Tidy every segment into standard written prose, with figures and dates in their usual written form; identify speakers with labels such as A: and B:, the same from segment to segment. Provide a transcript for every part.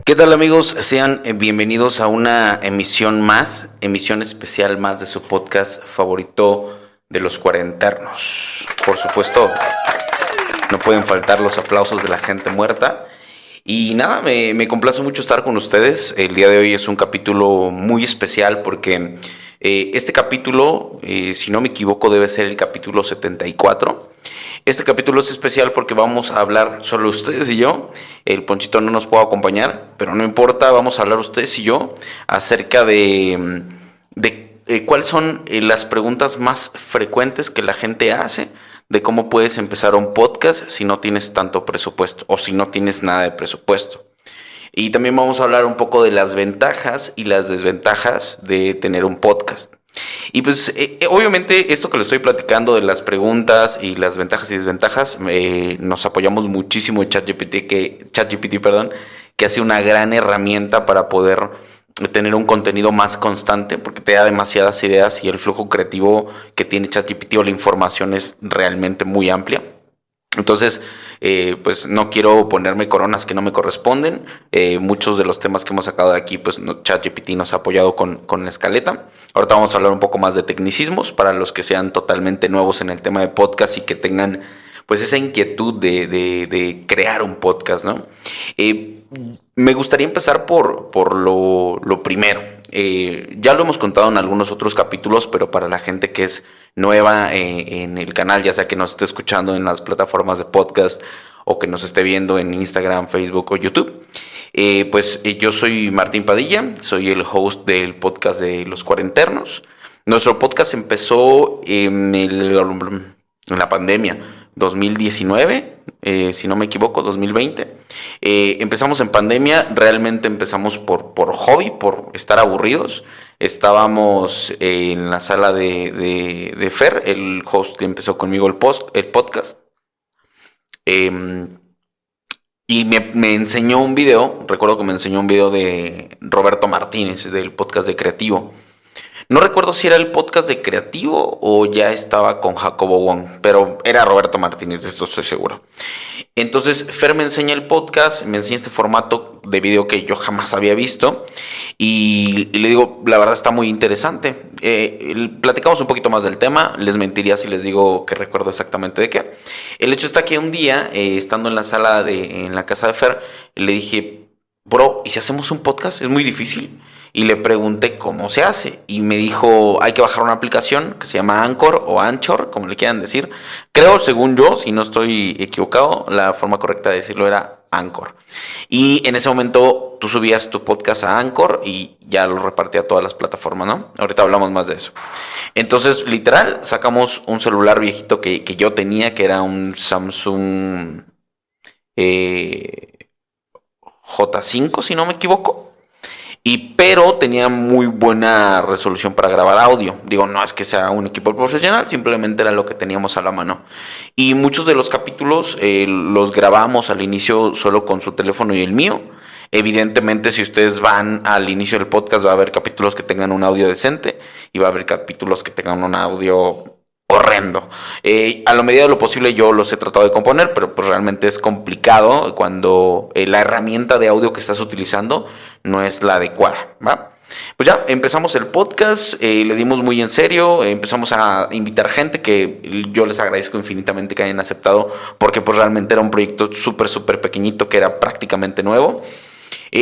A: ¿Qué tal, amigos? Sean bienvenidos a una emisión especial más de su podcast favorito de los cuarenternos. Por supuesto, no pueden faltar los aplausos de la gente muerta. Y nada, me complace mucho estar con ustedes. El día de hoy es un capítulo muy especial porque este capítulo, si no me equivoco, debe ser el capítulo 74. Este capítulo es especial porque vamos a hablar solo ustedes y yo. El Ponchito no nos puede acompañar, pero no importa, vamos a hablar ustedes y yo acerca de cuáles son las preguntas más frecuentes que la gente hace de cómo puedes empezar un podcast si no tienes tanto presupuesto o si no tienes nada de presupuesto. Y también vamos a hablar un poco de las ventajas y las desventajas de tener un podcast. Y pues obviamente esto que le estoy platicando de las preguntas y las ventajas y desventajas, nos apoyamos muchísimo en ChatGPT, que hace una gran herramienta para poder tener un contenido más constante, porque te da demasiadas ideas y el flujo creativo que tiene ChatGPT o la información es realmente muy amplia. Entonces, pues no quiero ponerme coronas que no me corresponden. Muchos de los temas que hemos sacado de aquí, pues ChatGPT nos ha apoyado con la escaleta. Ahorita vamos a hablar un poco más de tecnicismos para los que sean totalmente nuevos en el tema de podcast y que tengan pues esa inquietud de crear un podcast, ¿no? Me gustaría empezar por lo primero. Ya lo hemos contado en algunos otros capítulos, pero para la gente que es nueva en el canal, ya sea que nos esté escuchando en las plataformas de podcast o que nos esté viendo en Instagram, Facebook o YouTube, pues yo soy Martín Padilla, soy el host del podcast de Los Cuarenternos. Nuestro podcast empezó en la pandemia 2019, si no me equivoco, 2020. Empezamos en pandemia, realmente empezamos por hobby, por estar aburridos. Estábamos en la sala de Fer, el host que empezó conmigo el podcast. Y me enseñó un video, recuerdo que me enseñó un video de Roberto Martínez, del podcast de Creativo. No recuerdo si era el podcast de Creativo o ya estaba con Jacobo Wong, pero era Roberto Martínez, de esto estoy seguro. Entonces Fer me enseña el podcast, me enseña este formato de video que yo jamás había visto y le digo, la verdad está muy interesante. Platicamos un poquito más del tema, les mentiría si les digo que recuerdo exactamente de qué. El hecho está que un día, estando en la sala en la casa de Fer, le dije, bro, ¿y si hacemos un podcast? Es muy difícil. Y le pregunté cómo se hace. Y me dijo, hay que bajar una aplicación que se llama Anchor o Anchor, como le quieran decir. Creo, según yo, si no estoy equivocado, la forma correcta de decirlo era Anchor. Y en ese momento tú subías tu podcast a Anchor y ya lo repartía a todas las plataformas, ¿no? Ahorita hablamos más de eso. Entonces, literal, sacamos un celular viejito que yo tenía, que era un Samsung J5, si no me equivoco. Pero tenía muy buena resolución para grabar audio. Digo, no es que sea un equipo profesional, simplemente era lo que teníamos a la mano. Y muchos de los capítulos los grabamos al inicio solo con su teléfono y el mío. Evidentemente, si ustedes van al inicio del podcast, va a haber capítulos que tengan un audio decente y va a haber capítulos que tengan un audio horrendo. A lo medida de lo posible yo los he tratado de componer, pero pues realmente es complicado cuando la herramienta de audio que estás utilizando no es la adecuada, ¿va? Pues ya empezamos el podcast, le dimos muy en serio, empezamos a invitar gente que yo les agradezco infinitamente que hayan aceptado, porque pues realmente era un proyecto súper pequeñito que era prácticamente nuevo.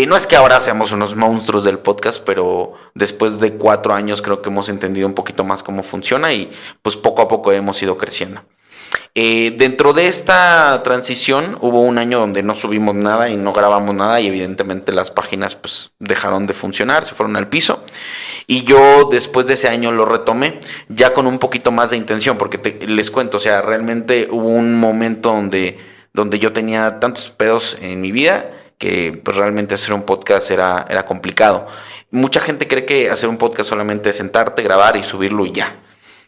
A: No es que ahora seamos unos monstruos del podcast, pero después de 4 años creo que hemos entendido un poquito más cómo funciona y pues poco a poco hemos ido creciendo. Dentro de esta transición hubo un año donde no subimos nada y no grabamos nada y evidentemente las páginas pues dejaron de funcionar, se fueron al piso. Y yo después de ese año lo retomé ya con un poquito más de intención, porque les cuento, o sea, realmente hubo un momento donde yo tenía tantos pedos en mi vida que pues realmente hacer un podcast era complicado. Mucha gente cree que hacer un podcast solamente es sentarte, grabar y subirlo y ya.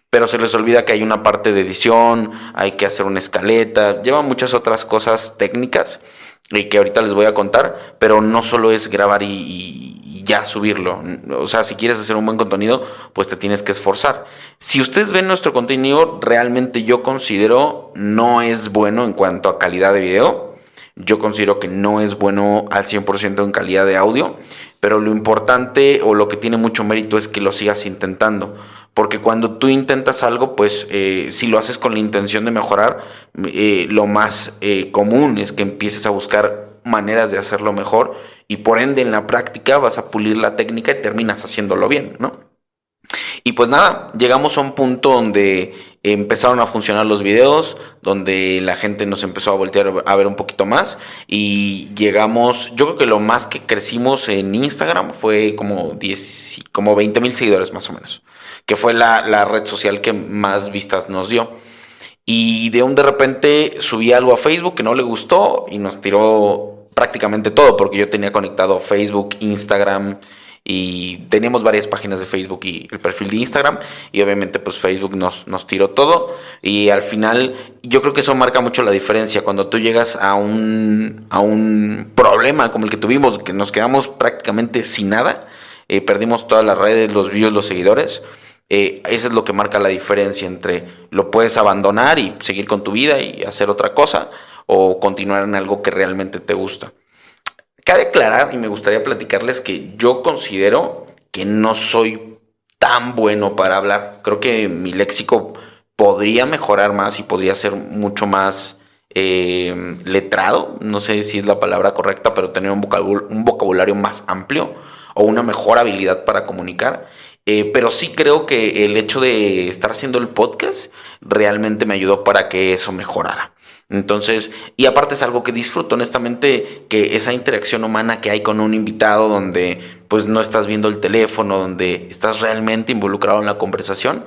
A: Pero se les olvida que hay una parte de edición, hay que hacer una escaleta, lleva muchas otras cosas técnicas y que ahorita les voy a contar, pero no solo es grabar y ya subirlo. O sea, si quieres hacer un buen contenido, pues te tienes que esforzar. Si ustedes ven nuestro contenido, realmente yo considero no es bueno en cuanto a calidad de video. yo considero que no es bueno al 100% en calidad de audio, pero lo importante o lo que tiene mucho mérito es que lo sigas intentando. Porque cuando tú intentas algo, pues si lo haces con la intención de mejorar, lo más común es que empieces a buscar maneras de hacerlo mejor y por ende en la práctica vas a pulir la técnica y terminas haciéndolo bien, ¿no? Y pues nada, llegamos a un punto donde empezaron a funcionar los videos, donde la gente nos empezó a voltear a ver un poquito más y llegamos, yo creo que lo más que crecimos en Instagram fue como 20,000 seguidores más o menos, que fue la red social que más vistas nos dio. Y de repente subí algo a Facebook que no le gustó y nos tiró prácticamente todo, porque yo tenía conectado Facebook, Instagram y teníamos varias páginas de Facebook y el perfil de Instagram y obviamente pues Facebook nos tiró todo y al final yo creo que eso marca mucho la diferencia cuando tú llegas a un problema como el que tuvimos, que nos quedamos prácticamente sin nada, perdimos todas las redes, los views, los seguidores. Eso es lo que marca la diferencia entre lo puedes abandonar y seguir con tu vida y hacer otra cosa o continuar en algo que realmente te gusta. Cabe aclarar y me gustaría platicarles que yo considero que no soy tan bueno para hablar. Creo que mi léxico podría mejorar más y podría ser mucho más letrado. No sé si es la palabra correcta, pero tener un vocabulario más amplio o una mejor habilidad para comunicar. Pero sí creo que el hecho de estar haciendo el podcast realmente me ayudó para que eso mejorara. Entonces, y aparte es algo que disfruto, honestamente, que esa interacción humana que hay con un invitado donde pues no estás viendo el teléfono, donde estás realmente involucrado en la conversación,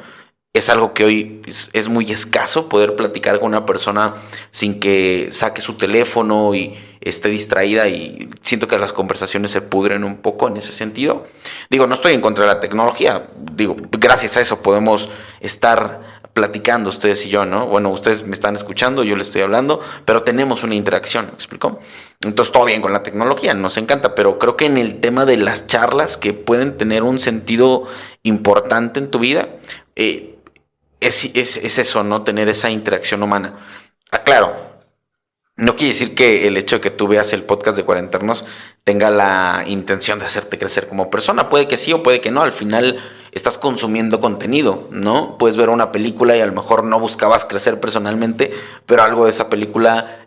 A: es algo que hoy es muy escaso poder platicar con una persona sin que saque su teléfono y esté distraída y siento que las conversaciones se pudren un poco en ese sentido. Digo, no estoy en contra de la tecnología, digo, gracias a eso podemos estar platicando ustedes y yo, ¿no? Bueno, ustedes me están escuchando, yo les estoy hablando, pero tenemos una interacción, ¿me explico? Entonces todo bien con la tecnología, nos encanta, pero creo que en el tema de las charlas que pueden tener un sentido importante en tu vida, es eso, ¿no? Tener esa interacción humana. Claro, no quiere decir que el hecho de que tú veas el podcast de Cuarenternos tenga la intención de hacerte crecer como persona. Puede que sí o puede que no. Al final estás consumiendo contenido, ¿no? Puedes ver una película y a lo mejor no buscabas crecer personalmente, pero algo de esa película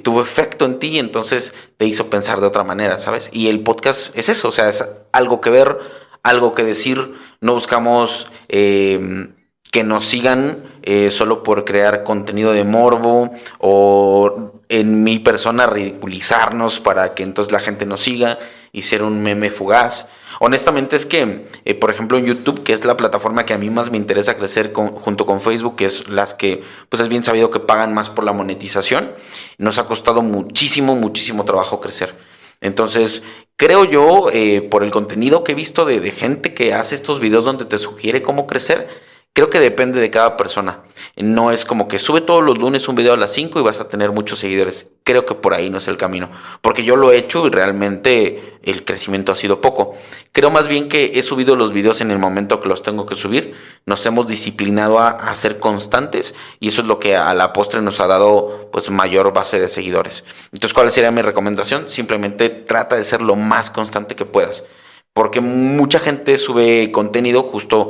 A: tuvo efecto en ti y entonces te hizo pensar de otra manera, ¿sabes? Y el podcast es eso, o sea, es algo que ver, algo que decir. No buscamos que nos sigan solo por crear contenido de morbo o en mi persona ridiculizarnos para que entonces la gente nos siga y ser un meme fugaz. Honestamente es que, por ejemplo, en YouTube, que es la plataforma que a mí más me interesa crecer junto con Facebook, que es las que, pues es bien sabido que pagan más por la monetización, nos ha costado muchísimo, muchísimo trabajo crecer. Entonces, creo yo, por el contenido que he visto de gente que hace estos videos donde te sugiere cómo crecer, creo que depende de cada persona. No es como que sube todos los lunes un video a las 5 y vas a tener muchos seguidores. Creo que por ahí no es el camino. Porque yo lo he hecho y realmente el crecimiento ha sido poco. Creo más bien que he subido los videos en el momento que los tengo que subir. Nos hemos disciplinado a ser constantes y eso es lo que a la postre nos ha dado pues mayor base de seguidores. Entonces, ¿cuál sería mi recomendación? Simplemente trata de ser lo más constante que puedas. Porque mucha gente sube contenido justo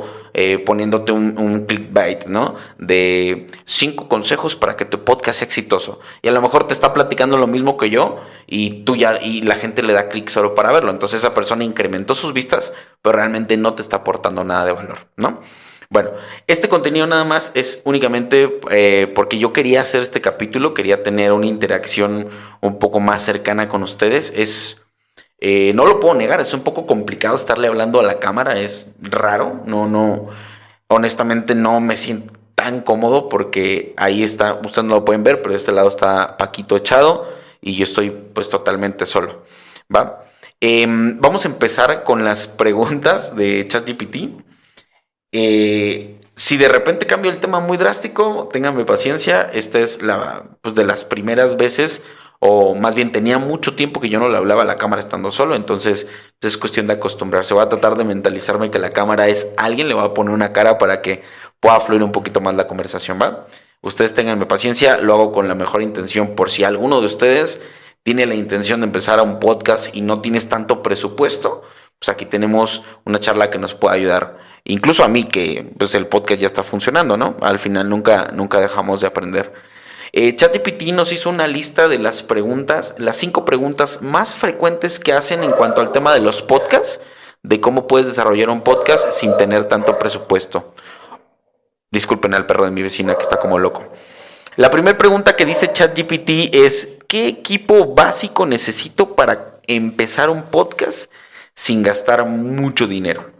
A: poniéndote un clickbait, ¿no? De 5 consejos para que tu podcast sea exitoso. Y a lo mejor te está platicando lo mismo que yo y la gente le da clic solo para verlo. Entonces esa persona incrementó sus vistas, pero realmente no te está aportando nada de valor, ¿no? Bueno, este contenido nada más es únicamente porque yo quería hacer este capítulo, quería tener una interacción un poco más cercana con ustedes. No lo puedo negar, es un poco complicado estarle hablando a la cámara, es raro, honestamente no me siento tan cómodo porque ahí está, ustedes no lo pueden ver, pero de este lado está Paquito echado y yo estoy pues totalmente solo, ¿va? Vamos a empezar con las preguntas de ChatGPT. Si de repente cambio el tema muy drástico, ténganme paciencia, esta es pues de las primeras veces o más bien tenía mucho tiempo que yo no le hablaba a la cámara estando solo, entonces es cuestión de acostumbrarse. Voy a tratar de mentalizarme que la cámara es alguien, le voy a poner una cara para que pueda fluir un poquito más la conversación, ¿va? Ustedes ténganme paciencia, lo hago con la mejor intención por si alguno de ustedes tiene la intención de empezar a un podcast y no tienes tanto presupuesto, pues aquí tenemos una charla que nos puede ayudar. Incluso a mí que pues el podcast ya está funcionando, ¿no? Al final nunca dejamos de aprender. ChatGPT nos hizo una lista de las preguntas, las 5 preguntas más frecuentes que hacen en cuanto al tema de los podcasts, de cómo puedes desarrollar un podcast sin tener tanto presupuesto. Disculpen al perro de mi vecina que está como loco. La primera pregunta que dice ChatGPT es: ¿qué equipo básico necesito para empezar un podcast sin gastar mucho dinero?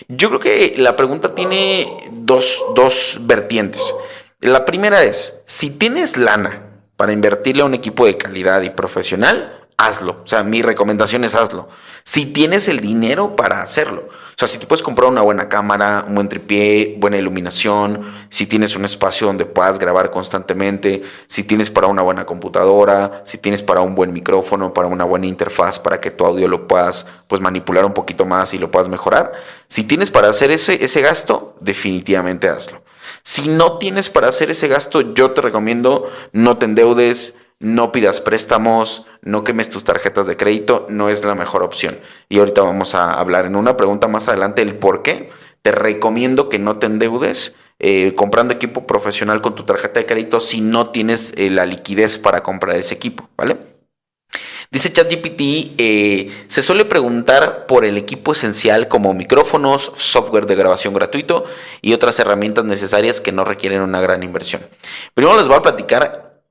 A: Yo creo que la pregunta tiene dos vertientes. La primera es, si tienes lana para invertirle a un equipo de calidad y profesional, hazlo. O sea, mi recomendación es hazlo. Si tienes el dinero para hacerlo. O sea, si tú puedes comprar una buena cámara, un buen tripié, buena iluminación, si tienes un espacio donde puedas grabar constantemente, si tienes para una buena computadora, si tienes para un buen micrófono, para una buena interfaz, para que tu audio lo puedas pues manipular un poquito más y lo puedas mejorar. Si tienes para hacer ese gasto, definitivamente hazlo. Si no tienes para hacer ese gasto, yo te recomiendo no te endeudes, no pidas préstamos, no quemes tus tarjetas de crédito, no es la mejor opción. Y ahorita vamos a hablar en una pregunta más adelante el por qué. Te recomiendo que no te endeudes comprando equipo profesional con tu tarjeta de crédito si no tienes la liquidez para comprar ese equipo, ¿vale? Dice ChatGPT, se suele preguntar por el equipo esencial como micrófonos, software de grabación gratuito y otras herramientas necesarias que no requieren una gran inversión. Primero les voy a platicar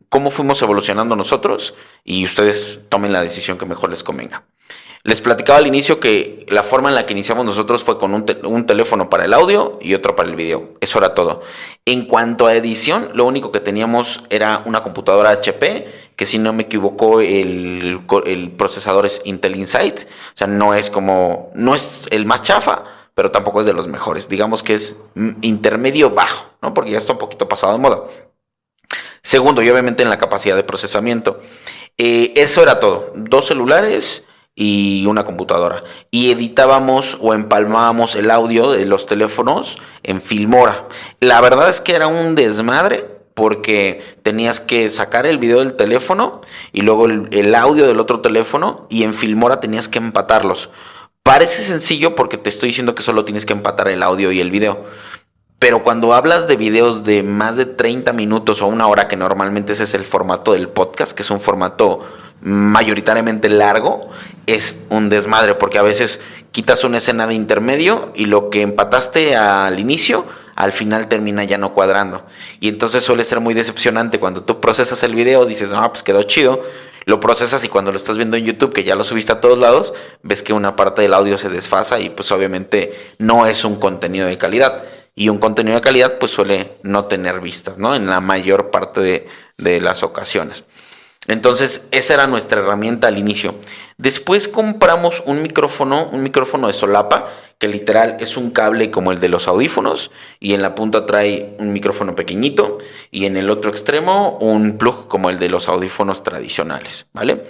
A: cómo fuimos evolucionando nosotros y ustedes tomen la decisión que mejor les convenga. Les platicaba al inicio que la forma en la que iniciamos nosotros fue con un teléfono para el audio y otro para el video. Eso era todo. En cuanto a edición, lo único que teníamos era una computadora HP, que si no me equivoco el procesador es Intel Insight. O sea, no es el más chafa, pero tampoco es de los mejores. Digamos que es intermedio bajo, ¿no? Porque ya está un poquito pasado de moda. Segundo, y obviamente en la capacidad de procesamiento. Eso era todo. 2 celulares y una computadora. Y editábamos o empalmábamos el audio de los teléfonos en Filmora. La verdad es que era un desmadre porque tenías que sacar el video del teléfono y luego el audio del otro teléfono y en Filmora tenías que empatarlos. Parece sencillo porque te estoy diciendo que solo tienes que empatar el audio y el video. Pero cuando hablas de videos de más de 30 minutos o 1 hora, que normalmente ese es el formato del podcast, que es un formato mayoritariamente largo, es un desmadre porque a veces quitas una escena de intermedio y lo que empataste al inicio, al final termina ya no cuadrando. Y entonces suele ser muy decepcionante cuando tú procesas el video, dices, pues quedó chido, lo procesas y cuando lo estás viendo en YouTube, que ya lo subiste a todos lados, ves que una parte del audio se desfasa y pues obviamente no es un contenido de calidad. Y un contenido de calidad pues suele no tener vistas, ¿no? En la mayor parte de las ocasiones. Entonces esa era nuestra herramienta al inicio. Después compramos un micrófono de solapa, que literal es un cable como el de los audífonos y en la punta trae un micrófono pequeñito y en el otro extremo un plug como el de los audífonos tradicionales, ¿vale?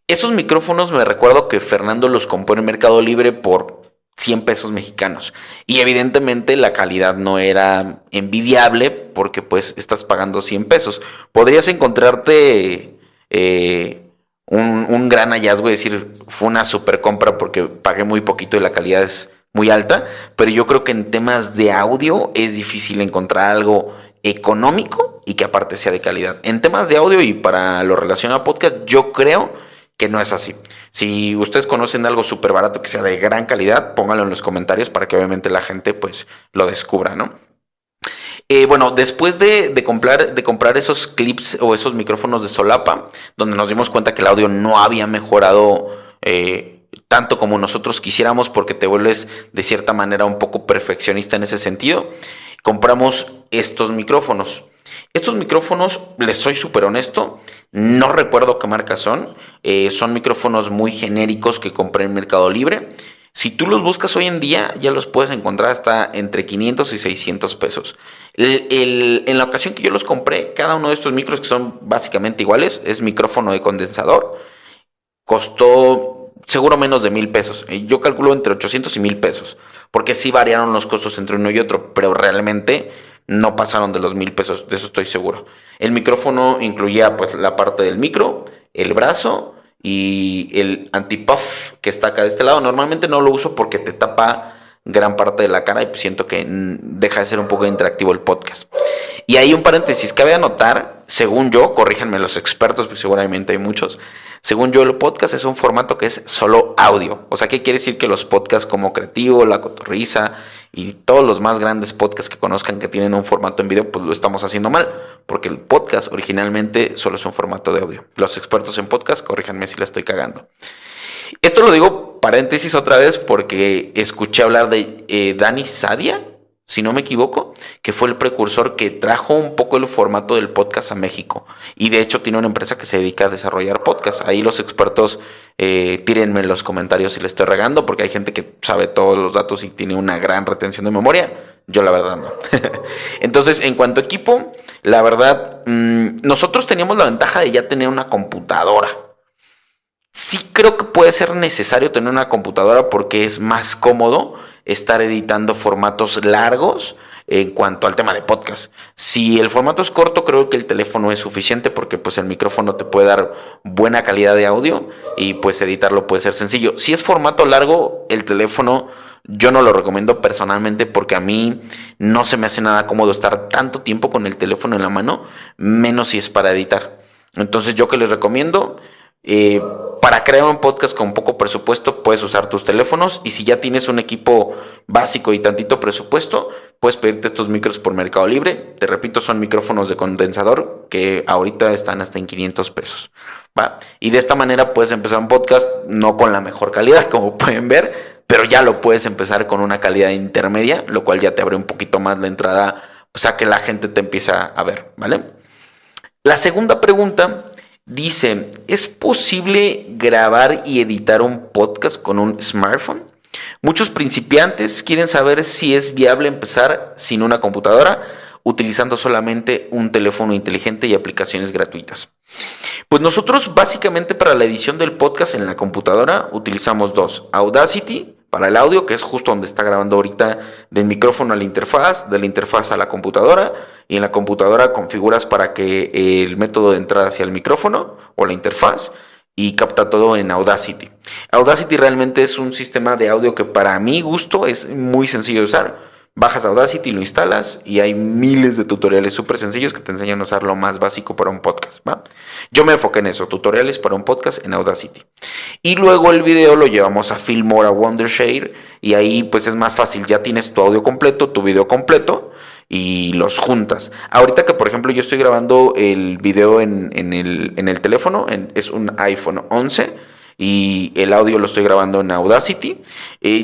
A: Esos micrófonos me recuerdo que Fernando los compró en Mercado Libre por 100 pesos mexicanos y evidentemente la calidad no era envidiable porque pues estás pagando 100 pesos. Podrías encontrarte un gran hallazgo, es decir, fue una super compra porque pagué muy poquito y la calidad es muy alta, pero yo creo que en temas de audio es difícil encontrar algo económico y que aparte sea de calidad. En temas de audio y para lo relacionado a podcast, yo creo que no es así. Si ustedes conocen algo súper barato que sea de gran calidad, pónganlo en los comentarios para que obviamente la gente pues lo descubra, ¿no? Bueno, después de comprar esos clips o esos micrófonos de solapa, donde nos dimos cuenta que el audio no había mejorado tanto como nosotros quisiéramos, porque te vuelves de cierta manera un poco perfeccionista en ese sentido, compramos estos micrófonos. Estos micrófonos, les soy súper honesto, no recuerdo qué marca son. Son micrófonos muy genéricos que compré en Mercado Libre. Si tú los buscas hoy en día, ya los puedes encontrar hasta entre 500 y 600 pesos. En la ocasión que yo los compré, cada uno de estos micros, que son básicamente iguales, es micrófono de condensador, costó seguro menos de 1,000 pesos. Yo calculo entre 800 y 1,000 pesos, porque sí variaron los costos entre uno y otro, pero realmente no pasaron de los $1,000, de eso estoy seguro. El micrófono incluía pues la parte del micro, el brazo y el anti-puff que está acá de este lado. Normalmente no lo uso porque te tapa gran parte de la cara y pues siento que deja de ser un poco interactivo el podcast. Y ahí un paréntesis, cabe anotar, según yo, corríjanme los expertos, pues seguramente hay muchos, según yo el podcast es un formato que es solo audio. O sea, ¿qué quiere decir? Que los podcasts como Creativo, La Cotorrisa y todos los más grandes podcasts que conozcan que tienen un formato en video, pues lo estamos haciendo mal, porque el podcast originalmente solo es un formato de audio. Los expertos en podcast, corríjanme si la estoy cagando. Esto lo digo paréntesis otra vez porque escuché hablar de Dani Sadia, si no me equivoco, que fue el precursor que trajo un poco el formato del podcast a México. Y de hecho tiene una empresa que se dedica a desarrollar podcasts. Ahí los expertos, tírenme en los comentarios si le estoy regando, porque hay gente que sabe todos los datos y tiene una gran retención de memoria. Yo la verdad no. Entonces, en cuanto a equipo, la verdad, nosotros teníamos la ventaja de ya tener una computadora. Sí creo que puede ser necesario tener una computadora porque es más cómodo estar editando formatos largos en cuanto al tema de podcast. Si el formato es corto, creo que el teléfono es suficiente porque pues el micrófono te puede dar buena calidad de audio y pues editarlo puede ser sencillo. Si es formato largo, el teléfono yo no lo recomiendo personalmente porque a mí no se me hace nada cómodo estar tanto tiempo con el teléfono en la mano, menos si es para editar. Entonces, ¿yo qué les recomiendo? Para crear un podcast con poco presupuesto puedes usar tus teléfonos, y si ya tienes un equipo básico y tantito presupuesto, puedes pedirte estos micros por Mercado Libre. Te repito, son micrófonos de condensador que ahorita están hasta en $500, ¿va? Y de esta manera puedes empezar un podcast no con la mejor calidad, como pueden ver, pero ya lo puedes empezar con una calidad intermedia, lo cual ya te abre un poquito más la entrada, pues a que la gente te empieza a ver, ¿vale? La segunda pregunta dice, ¿es posible grabar y editar un podcast con un smartphone? Muchos principiantes quieren saber si es viable empezar sin una computadora, utilizando solamente un teléfono inteligente y aplicaciones gratuitas. Pues nosotros básicamente para la edición del podcast en la computadora utilizamos dos: Audacity para el audio, que es justo donde está grabando ahorita, del micrófono a la interfaz, de la interfaz a la computadora, y en la computadora configuras para que el método de entrada sea el micrófono o la interfaz, y capta todo en Audacity. Audacity realmente es un sistema de audio que para mi gusto es muy sencillo de usar. Bajas Audacity, lo instalas y hay miles de tutoriales súper sencillos que te enseñan a usar lo más básico para un podcast, ¿va? Yo me enfoqué en eso, tutoriales para un podcast en Audacity. Y luego el video lo llevamos a Filmora Wondershare y ahí pues es más fácil, ya tienes tu audio completo, tu video completo y los juntas. Ahorita que por ejemplo yo estoy grabando el video en el teléfono, es un iPhone 11 y el audio lo estoy grabando en Audacity,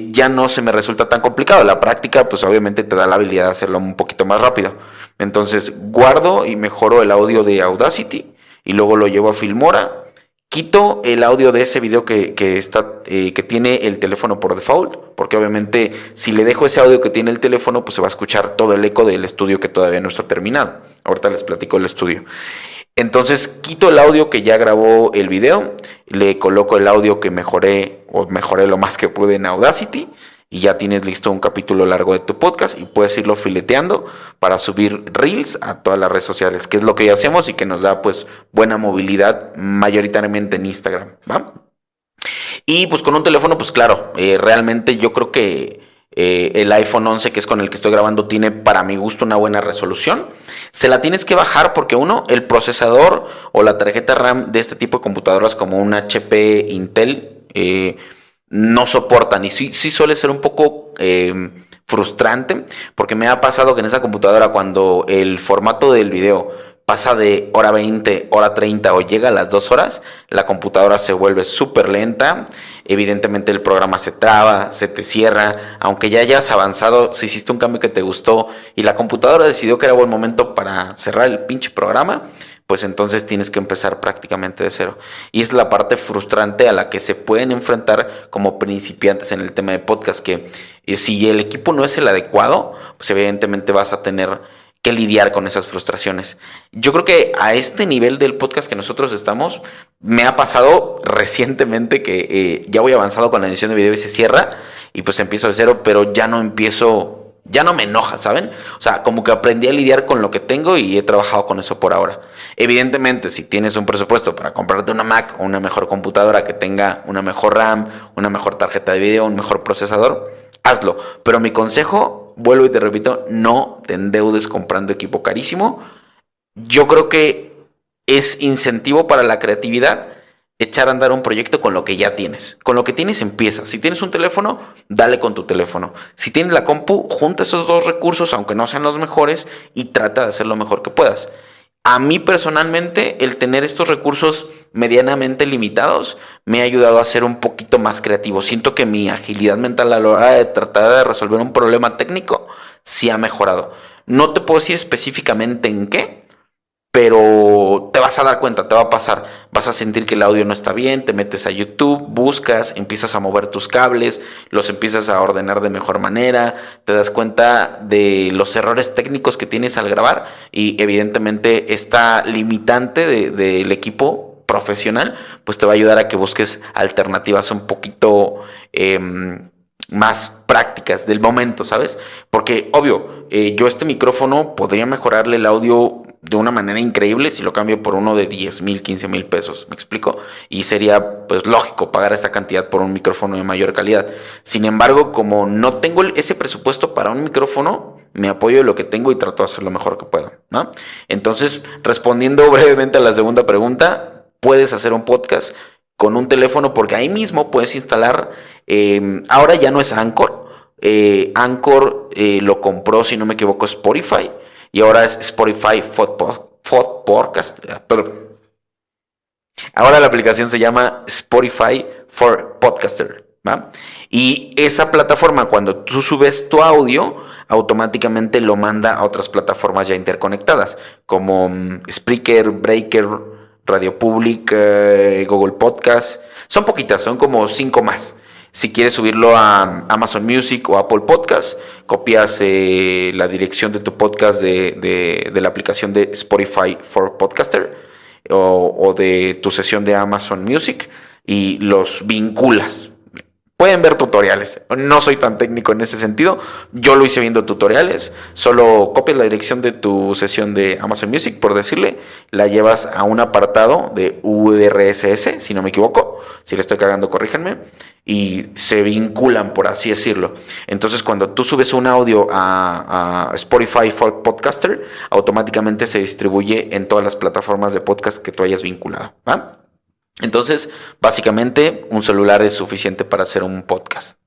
A: ya no se me resulta tan complicado. La práctica pues obviamente te da la habilidad de hacerlo un poquito más rápido. Entonces guardo y mejoro el audio de Audacity y luego lo llevo a Filmora. Quito el audio de ese video que tiene el teléfono por default, porque obviamente si le dejo ese audio que tiene el teléfono, pues se va a escuchar todo el eco del estudio que todavía no está terminado. Ahorita les platico el estudio. Entonces quito el audio que ya grabó el video, le coloco el audio que mejoré lo más que pude en Audacity y ya tienes listo un capítulo largo de tu podcast y puedes irlo fileteando para subir Reels a todas las redes sociales, que es lo que ya hacemos y que nos da pues buena movilidad mayoritariamente en Instagram, ¿va? Y pues con un teléfono pues claro, realmente yo creo que el iPhone 11, que es con el que estoy grabando, tiene para mi gusto una buena resolución. Se la tienes que bajar porque el procesador o la tarjeta RAM de este tipo de computadoras como un HP Intel no soportan, y sí suele ser un poco frustrante, porque me ha pasado que en esa computadora cuando el formato del video pasa de hora 20, hora 30 o llega a las 2 horas, la computadora se vuelve súper lenta, evidentemente el programa se traba, se te cierra, aunque ya hayas avanzado, si hiciste un cambio que te gustó y la computadora decidió que era buen momento para cerrar el pinche programa, pues entonces tienes que empezar prácticamente de cero. Y es la parte frustrante a la que se pueden enfrentar como principiantes en el tema de podcast, que si el equipo no es el adecuado, pues evidentemente vas a tener que lidiar con esas frustraciones. Yo creo que a este nivel del podcast que nosotros estamos, me ha pasado recientemente que ya voy avanzado con la edición de video y se cierra y pues empiezo de cero, pero ya no empiezo Ya no me enoja, ¿saben? O sea, como que aprendí a lidiar con lo que tengo y he trabajado con eso por ahora. Evidentemente, si tienes un presupuesto para comprarte una Mac o una mejor computadora que tenga una mejor RAM, una mejor tarjeta de video, un mejor procesador, hazlo. Pero mi consejo, vuelvo y te repito, no te endeudes comprando equipo carísimo. Yo creo que es incentivo para la creatividad echar a andar un proyecto con lo que ya tienes. Con lo que tienes empieza. Si tienes un teléfono, dale con tu teléfono. Si tienes la compu, junta esos dos recursos, aunque no sean los mejores, y trata de hacer lo mejor que puedas. A mí personalmente, el tener estos recursos medianamente limitados me ha ayudado a ser un poquito más creativo. Siento que mi agilidad mental a la hora de tratar de resolver un problema técnico sí ha mejorado. No te puedo decir específicamente en qué, pero te vas a dar cuenta, te va a pasar, vas a sentir que el audio no está bien, te metes a YouTube, buscas, empiezas a mover tus cables, los empiezas a ordenar de mejor manera, te das cuenta de los errores técnicos que tienes al grabar y evidentemente esta limitante del equipo profesional, pues te va a ayudar a que busques alternativas un poquito más prácticas del momento, ¿sabes? Porque obvio, yo este micrófono podría mejorarle el audio de una manera increíble si lo cambio por uno de 10,000, 15,000 pesos, ¿me explico? Y sería pues lógico pagar esa cantidad por un micrófono de mayor calidad. Sin embargo, como no tengo ese presupuesto para un micrófono, me apoyo de lo que tengo y trato de hacer lo mejor que puedo, ¿no? Entonces, respondiendo brevemente a la segunda pregunta, puedes hacer un podcast con un teléfono porque ahí mismo puedes instalar, ahora ya no es Anchor, Anchor lo compró, si no me equivoco, Spotify, y ahora es Spotify Podcast. Perdón. Ahora la aplicación se llama Spotify for Podcaster, ¿va? Y esa plataforma, cuando tú subes tu audio, automáticamente lo manda a otras plataformas ya interconectadas, como Spreaker, Breaker, Radio Public, Google Podcast. Son poquitas, son como 5 más. Si quieres subirlo a Amazon Music o Apple Podcast, copias la dirección de tu podcast de la aplicación de Spotify for Podcaster o de tu sesión de Amazon Music y los vinculas. Pueden ver tutoriales. No soy tan técnico en ese sentido. Yo lo hice viendo tutoriales. Solo copias la dirección de tu sesión de Amazon Music, por decirle. La llevas a un apartado de URSS, si no me equivoco. Si le estoy cagando, corríjanme. Y se vinculan, por así decirlo. Entonces, cuando tú subes un audio a Spotify for Podcaster, automáticamente se distribuye en todas las plataformas de podcast que tú hayas vinculado, ¿va? Entonces, básicamente, un celular es suficiente para hacer un podcast.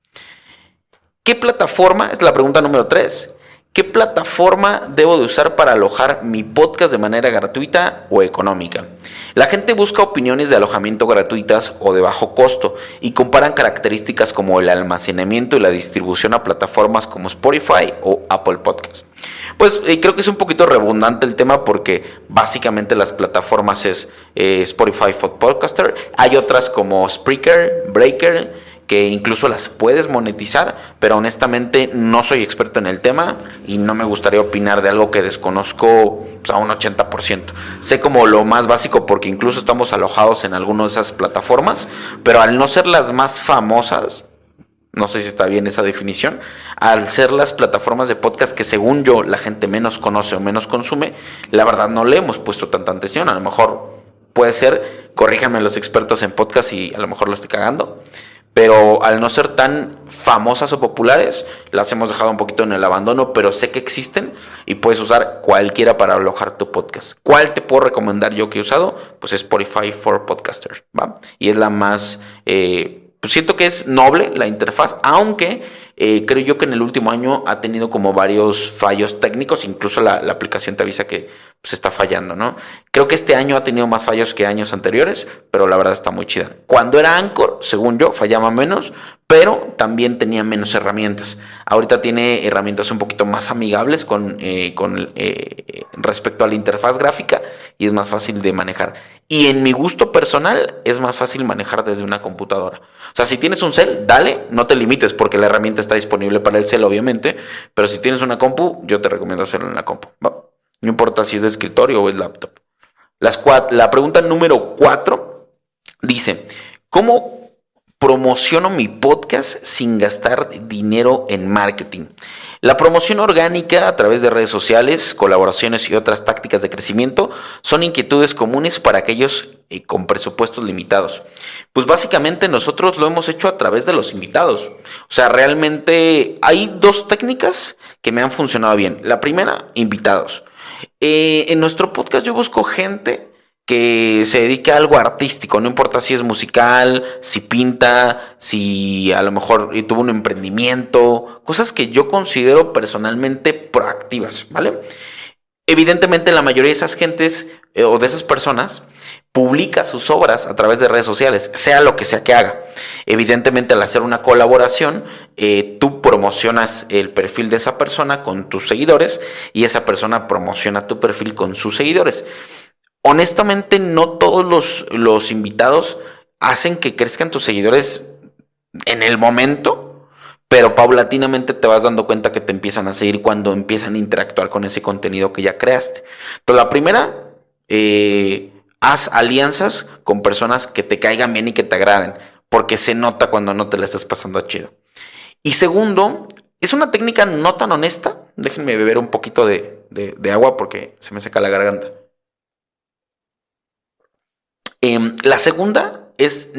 A: ¿Qué plataforma? Es la pregunta número 3. ¿Qué plataforma debo de usar para alojar mi podcast de manera gratuita o económica? La gente busca opiniones de alojamiento gratuitas o de bajo costo y comparan características como el almacenamiento y la distribución a plataformas como Spotify o Apple Podcast. Pues creo que es un poquito redundante el tema porque básicamente las plataformas es Spotify for Podcaster. Hay otras como Spreaker, Breaker, que incluso las puedes monetizar, pero honestamente no soy experto en el tema y no me gustaría opinar de algo que desconozco pues, a un 80%. Sé como lo más básico porque incluso estamos alojados en alguna de esas plataformas, pero al no ser las más famosas, no sé si está bien esa definición, al ser las plataformas de podcast que según yo la gente menos conoce o menos consume, la verdad no le hemos puesto tanta atención. A lo mejor puede ser, corríjanme los expertos en podcast y a lo mejor lo estoy cagando, pero al no ser tan famosas o populares, las hemos dejado un poquito en el abandono, pero sé que existen y puedes usar cualquiera para alojar tu podcast. ¿Cuál te puedo recomendar yo que he usado? Pues Spotify for Podcaster, ¿va? Y es la más... pues siento que es noble la interfaz, aunque creo yo que en el último año ha tenido como varios fallos técnicos, incluso la aplicación te avisa que pues, está fallando, ¿no? Creo que este año ha tenido más fallos que años anteriores, pero la verdad está muy chida. Cuando era Anchor, según yo, fallaba menos, pero también tenía menos herramientas. Ahorita tiene herramientas un poquito más amigables con respecto a la interfaz gráfica y es más fácil de manejar. Y en mi gusto personal es más fácil manejar desde una computadora. O sea, si tienes un cel, dale, no te limites porque la herramienta está disponible para el cel, obviamente. Pero si tienes una compu, yo te recomiendo hacerlo en la compu. ¿Va? No importa si es de escritorio o es laptop. La pregunta número 4 dice, ¿cómo promociono mi podcast sin gastar dinero en marketing? La promoción orgánica a través de redes sociales, colaboraciones y otras tácticas de crecimiento son inquietudes comunes para aquellos con presupuestos limitados. Pues básicamente nosotros lo hemos hecho a través de los invitados. O sea, realmente hay dos técnicas que me han funcionado bien. La primera, invitados. En nuestro podcast yo busco gente que se dedique a algo artístico, no importa si es musical, si pinta, si a lo mejor tuvo un emprendimiento, cosas que yo considero personalmente proactivas, ¿vale? Evidentemente la mayoría de esas gentes o de esas personas publica sus obras a través de redes sociales, sea lo que sea que haga. Evidentemente al hacer una colaboración, tú promocionas el perfil de esa persona con tus seguidores y esa persona promociona tu perfil con sus seguidores. Honestamente, no todos los invitados hacen que crezcan tus seguidores en el momento, pero paulatinamente te vas dando cuenta que te empiezan a seguir cuando empiezan a interactuar con ese contenido que ya creaste. Entonces, la primera, haz alianzas con personas que te caigan bien y que te agraden, porque se nota cuando no te la estás pasando chido. Y segundo, es una técnica no tan honesta. Déjenme beber un poquito de agua porque se me seca la garganta. La segunda es,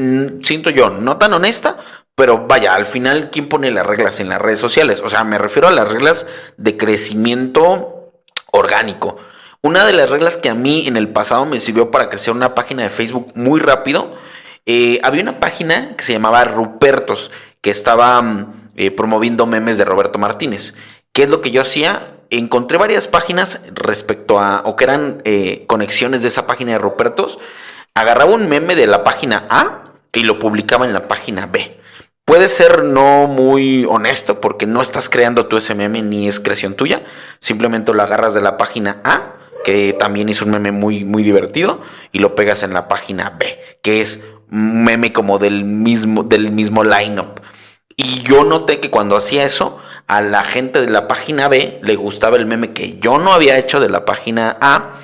A: siento yo, no tan honesta, pero vaya, al final, ¿quién pone las reglas en las redes sociales? O sea, me refiero a las reglas de crecimiento orgánico. Una de las reglas que a mí en el pasado me sirvió para crecer una página de Facebook muy rápido, había una página que se llamaba Rupertos, que estaba promoviendo memes de Roberto Martínez. ¿Qué es lo que yo hacía? Encontré varias páginas respecto a, o que eran conexiones de esa página de Rupertos. Agarraba un meme de la página A y lo publicaba en la página B. Puede ser no muy honesto porque no estás creando tú ese meme ni es creación tuya. Simplemente lo agarras de la página A, que también hizo un meme muy, muy divertido, y lo pegas en la página B, que es un meme como del mismo lineup. Y yo noté que cuando hacía eso, a la gente de la página B le gustaba el meme que yo no había hecho de la página A.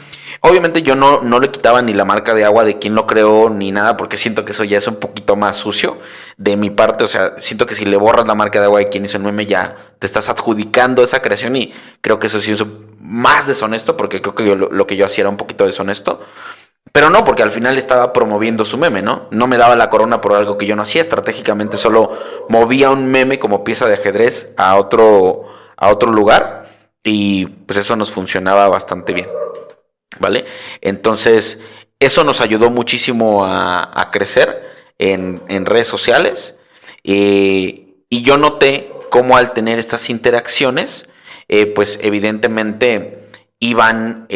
A: Obviamente yo no le quitaba ni la marca de agua de quien lo creó ni nada, porque siento que eso ya es un poquito más sucio de mi parte. O sea, siento que si le borras la marca de agua de quien hizo el meme, ya te estás adjudicando esa creación, y creo que eso sí es más deshonesto, porque creo que lo que yo hacía era un poquito deshonesto. Pero no, porque al final estaba promoviendo su meme, ¿no? No me daba la corona por algo que yo no hacía. Estratégicamente solo movía un meme como pieza de ajedrez a otro lugar, y pues eso nos funcionaba bastante bien, ¿vale? Entonces, eso nos ayudó muchísimo a crecer en redes sociales. Y yo noté cómo al tener estas interacciones, pues evidentemente iban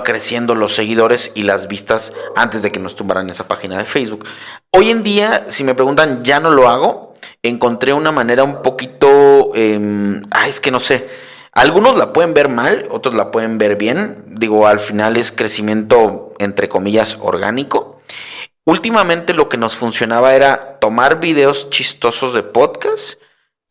A: creciendo los seguidores y las vistas antes de que nos tumbaran esa página de Facebook. Hoy en día, si me preguntan, ya no lo hago. Encontré una manera un poquito, es que no sé. Algunos la pueden ver mal, otros la pueden ver bien. Digo, al final es crecimiento, entre comillas, orgánico. Últimamente lo que nos funcionaba era tomar videos chistosos de podcast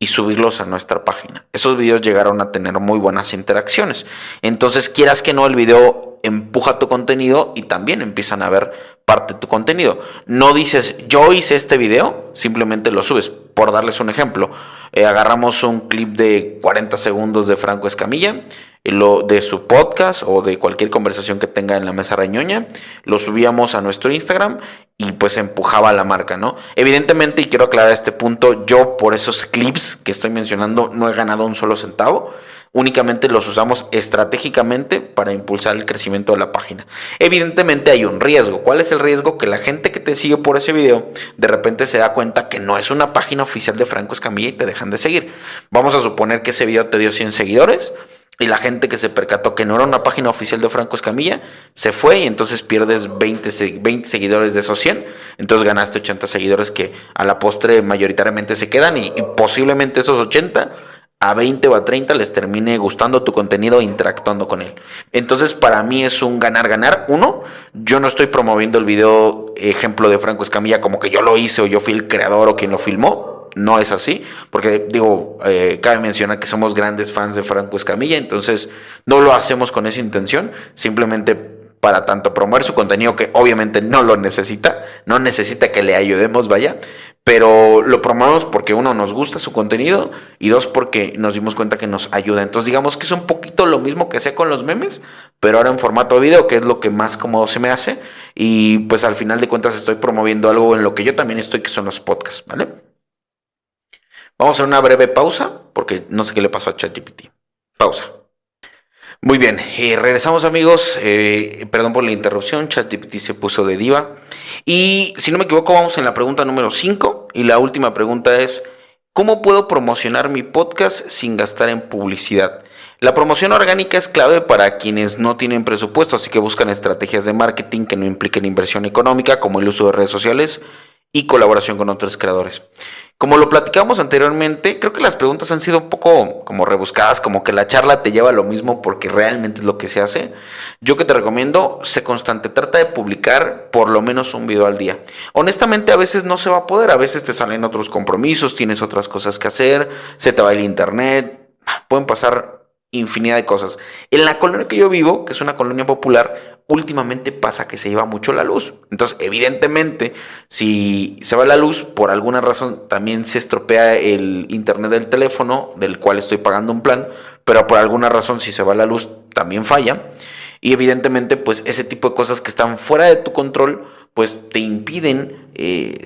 A: y subirlos a nuestra página. Esos videos llegaron a tener muy buenas interacciones. Entonces, quieras que no, el video empuja tu contenido y también empiezan a ver parte de tu contenido. No dices, yo hice este video, simplemente lo subes. Por darles un ejemplo, agarramos un clip de 40 segundos de Franco Escamilla, de su podcast o de cualquier conversación que tenga en la mesa reñoña, lo subíamos a nuestro Instagram y pues empujaba a la marca, ¿no? Evidentemente, y quiero aclarar este punto, yo por esos clips que estoy mencionando no he ganado un solo centavo. Únicamente los usamos estratégicamente para impulsar el crecimiento de la página. Evidentemente hay un riesgo. ¿Cuál es el riesgo? Que la gente que te sigue por ese video de repente se da cuenta que no es una página oficial de Franco Escamilla y te dejan de seguir. Vamos a suponer que ese video te dio 100 seguidores y la gente que se percató que no era una página oficial de Franco Escamilla se fue, y entonces pierdes 20 seguidores de esos 100. Entonces ganaste 80 seguidores que a la postre mayoritariamente se quedan, y posiblemente esos 80 a 20 o a 30 les termine gustando tu contenido e interactuando con él. Entonces, para mí es un ganar-ganar. Uno, yo no estoy promoviendo el video ejemplo de Franco Escamilla como que yo lo hice o yo fui el creador o quien lo filmó. No es así, porque digo, cabe mencionar que somos grandes fans de Franco Escamilla, entonces no lo hacemos con esa intención, simplemente para tanto promover su contenido, que obviamente no lo necesita, no necesita que le ayudemos, vaya, pero lo promovemos porque uno, nos gusta su contenido y dos, porque nos dimos cuenta que nos ayuda. Entonces digamos que es un poquito lo mismo que hacía con los memes, pero ahora en formato de video, que es lo que más cómodo se me hace, y pues al final de cuentas estoy promoviendo algo en lo que yo también estoy, que son los podcasts, ¿vale? Vamos a hacer una breve pausa, porque no sé qué le pasó a ChatGPT. Pausa. Muy bien, regresamos amigos, perdón por la interrupción, ChatGPT se puso de diva. Y si no me equivoco, vamos en la pregunta número 5 y la última pregunta es, ¿cómo puedo promocionar mi podcast sin gastar en publicidad? La promoción orgánica es clave para quienes no tienen presupuesto, así que buscan estrategias de marketing que no impliquen inversión económica, como el uso de redes sociales y colaboración con otros creadores. Como lo platicamos anteriormente, creo que las preguntas han sido un poco como rebuscadas, como que la charla te lleva a lo mismo porque realmente es lo que se hace. Yo que te recomiendo, sé constante, trata de publicar por lo menos un video al día. Honestamente a veces no se va a poder, a veces te salen otros compromisos, tienes otras cosas que hacer, se te va el internet, pueden pasar infinidad de cosas. En la colonia que yo vivo, que es una colonia popular, últimamente pasa que se lleva mucho la luz. Entonces, evidentemente, si se va la luz, por alguna razón también se estropea el internet del teléfono, del cual estoy pagando un plan, pero por alguna razón, si se va la luz, también falla. Y evidentemente, pues ese tipo de cosas que están fuera de tu control, pues te impiden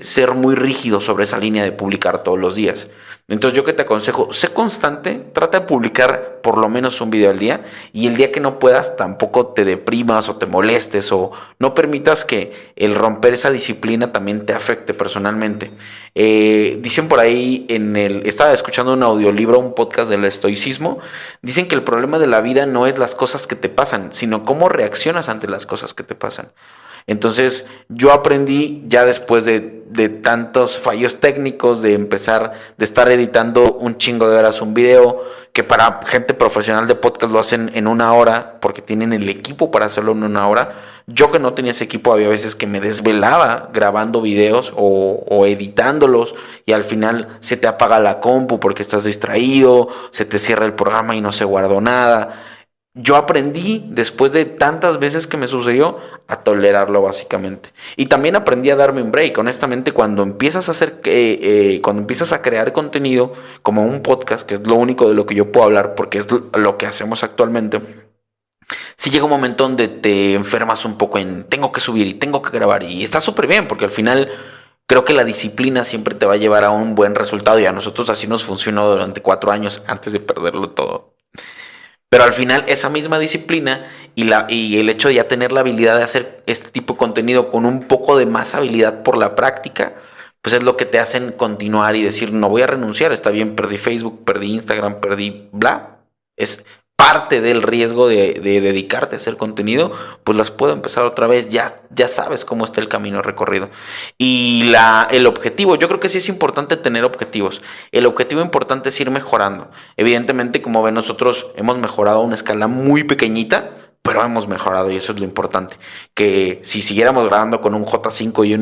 A: ser muy rígido sobre esa línea de publicar todos los días. Entonces yo que te aconsejo, sé constante, trata de publicar por lo menos un video al día, y el día que no puedas tampoco te deprimas o te molestes o no permitas que el romper esa disciplina también te afecte personalmente. Dicen por ahí, estaba escuchando un audiolibro, un podcast del estoicismo, dicen que el problema de la vida no es las cosas que te pasan, sino cómo reaccionas ante las cosas que te pasan. Entonces yo aprendí ya después de tantos fallos técnicos, de estar editando un chingo de horas un video, que para gente profesional de podcast lo hacen en una hora, porque tienen el equipo para hacerlo en una hora. Yo que no tenía ese equipo, había veces que me desvelaba grabando videos o editándolos, y al final se te apaga la compu porque estás distraído, se te cierra el programa y no se guardó nada. Yo aprendí, después de tantas veces que me sucedió, a tolerarlo básicamente. Y también aprendí a darme un break. Honestamente, cuando empiezas a crear contenido como un podcast, que es lo único de lo que yo puedo hablar, porque es lo que hacemos actualmente, sí llega un momento donde te enfermas un poco en tengo que subir y tengo que grabar. Y está súper bien, porque al final creo que la disciplina siempre te va a llevar a un buen resultado. Y a nosotros así nos funcionó durante 4 años antes de perderlo todo. Pero al final esa misma disciplina y el hecho de ya tener la habilidad de hacer este tipo de contenido con un poco de más habilidad por la práctica, pues es lo que te hacen continuar y decir, no voy a renunciar, está bien, perdí Facebook, perdí Instagram, perdí bla. Es parte del riesgo de dedicarte a hacer contenido, pues las puedo empezar otra vez, ya sabes cómo está el camino recorrido. Y el objetivo, yo creo que sí es importante tener objetivos. El objetivo importante es ir mejorando. Evidentemente, como ven, nosotros hemos mejorado a una escala muy pequeñita, pero hemos mejorado y eso es lo importante. Que si siguiéramos grabando con un J5 y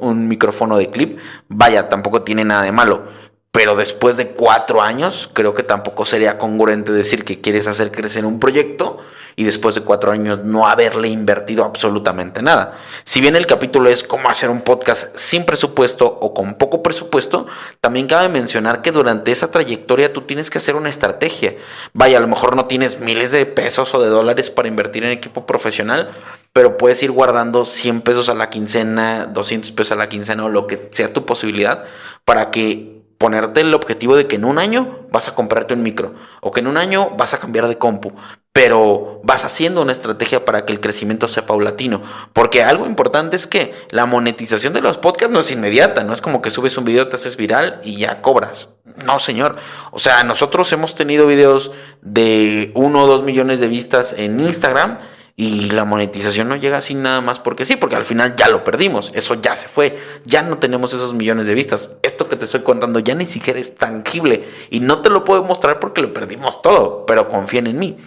A: un micrófono de clip, vaya, tampoco tiene nada de malo. Pero después de 4 años, creo que tampoco sería congruente decir que quieres hacer crecer un proyecto y después de 4 años no haberle invertido absolutamente nada. Si bien el capítulo es cómo hacer un podcast sin presupuesto o con poco presupuesto, también cabe mencionar que durante esa trayectoria tú tienes que hacer una estrategia. Vaya, a lo mejor no tienes miles de pesos o de dólares para invertir en equipo profesional, pero puedes ir guardando 100 pesos a la quincena, 200 pesos a la quincena o lo que sea tu posibilidad para que ponerte el objetivo de que en un año vas a comprarte un micro o que en un año vas a cambiar de compu, pero vas haciendo una estrategia para que el crecimiento sea paulatino, porque algo importante es que la monetización de los podcasts no es inmediata, no es como que subes un video, te haces viral y ya cobras. No, señor. O sea, nosotros hemos tenido videos de 1 o 2 millones de vistas en Instagram y la monetización no llega así nada más porque sí, porque al final ya lo perdimos, eso ya se fue, ya no tenemos esos millones de vistas. Esto que te estoy contando ya ni siquiera es tangible y no te lo puedo mostrar porque lo perdimos todo, pero confíen en mí.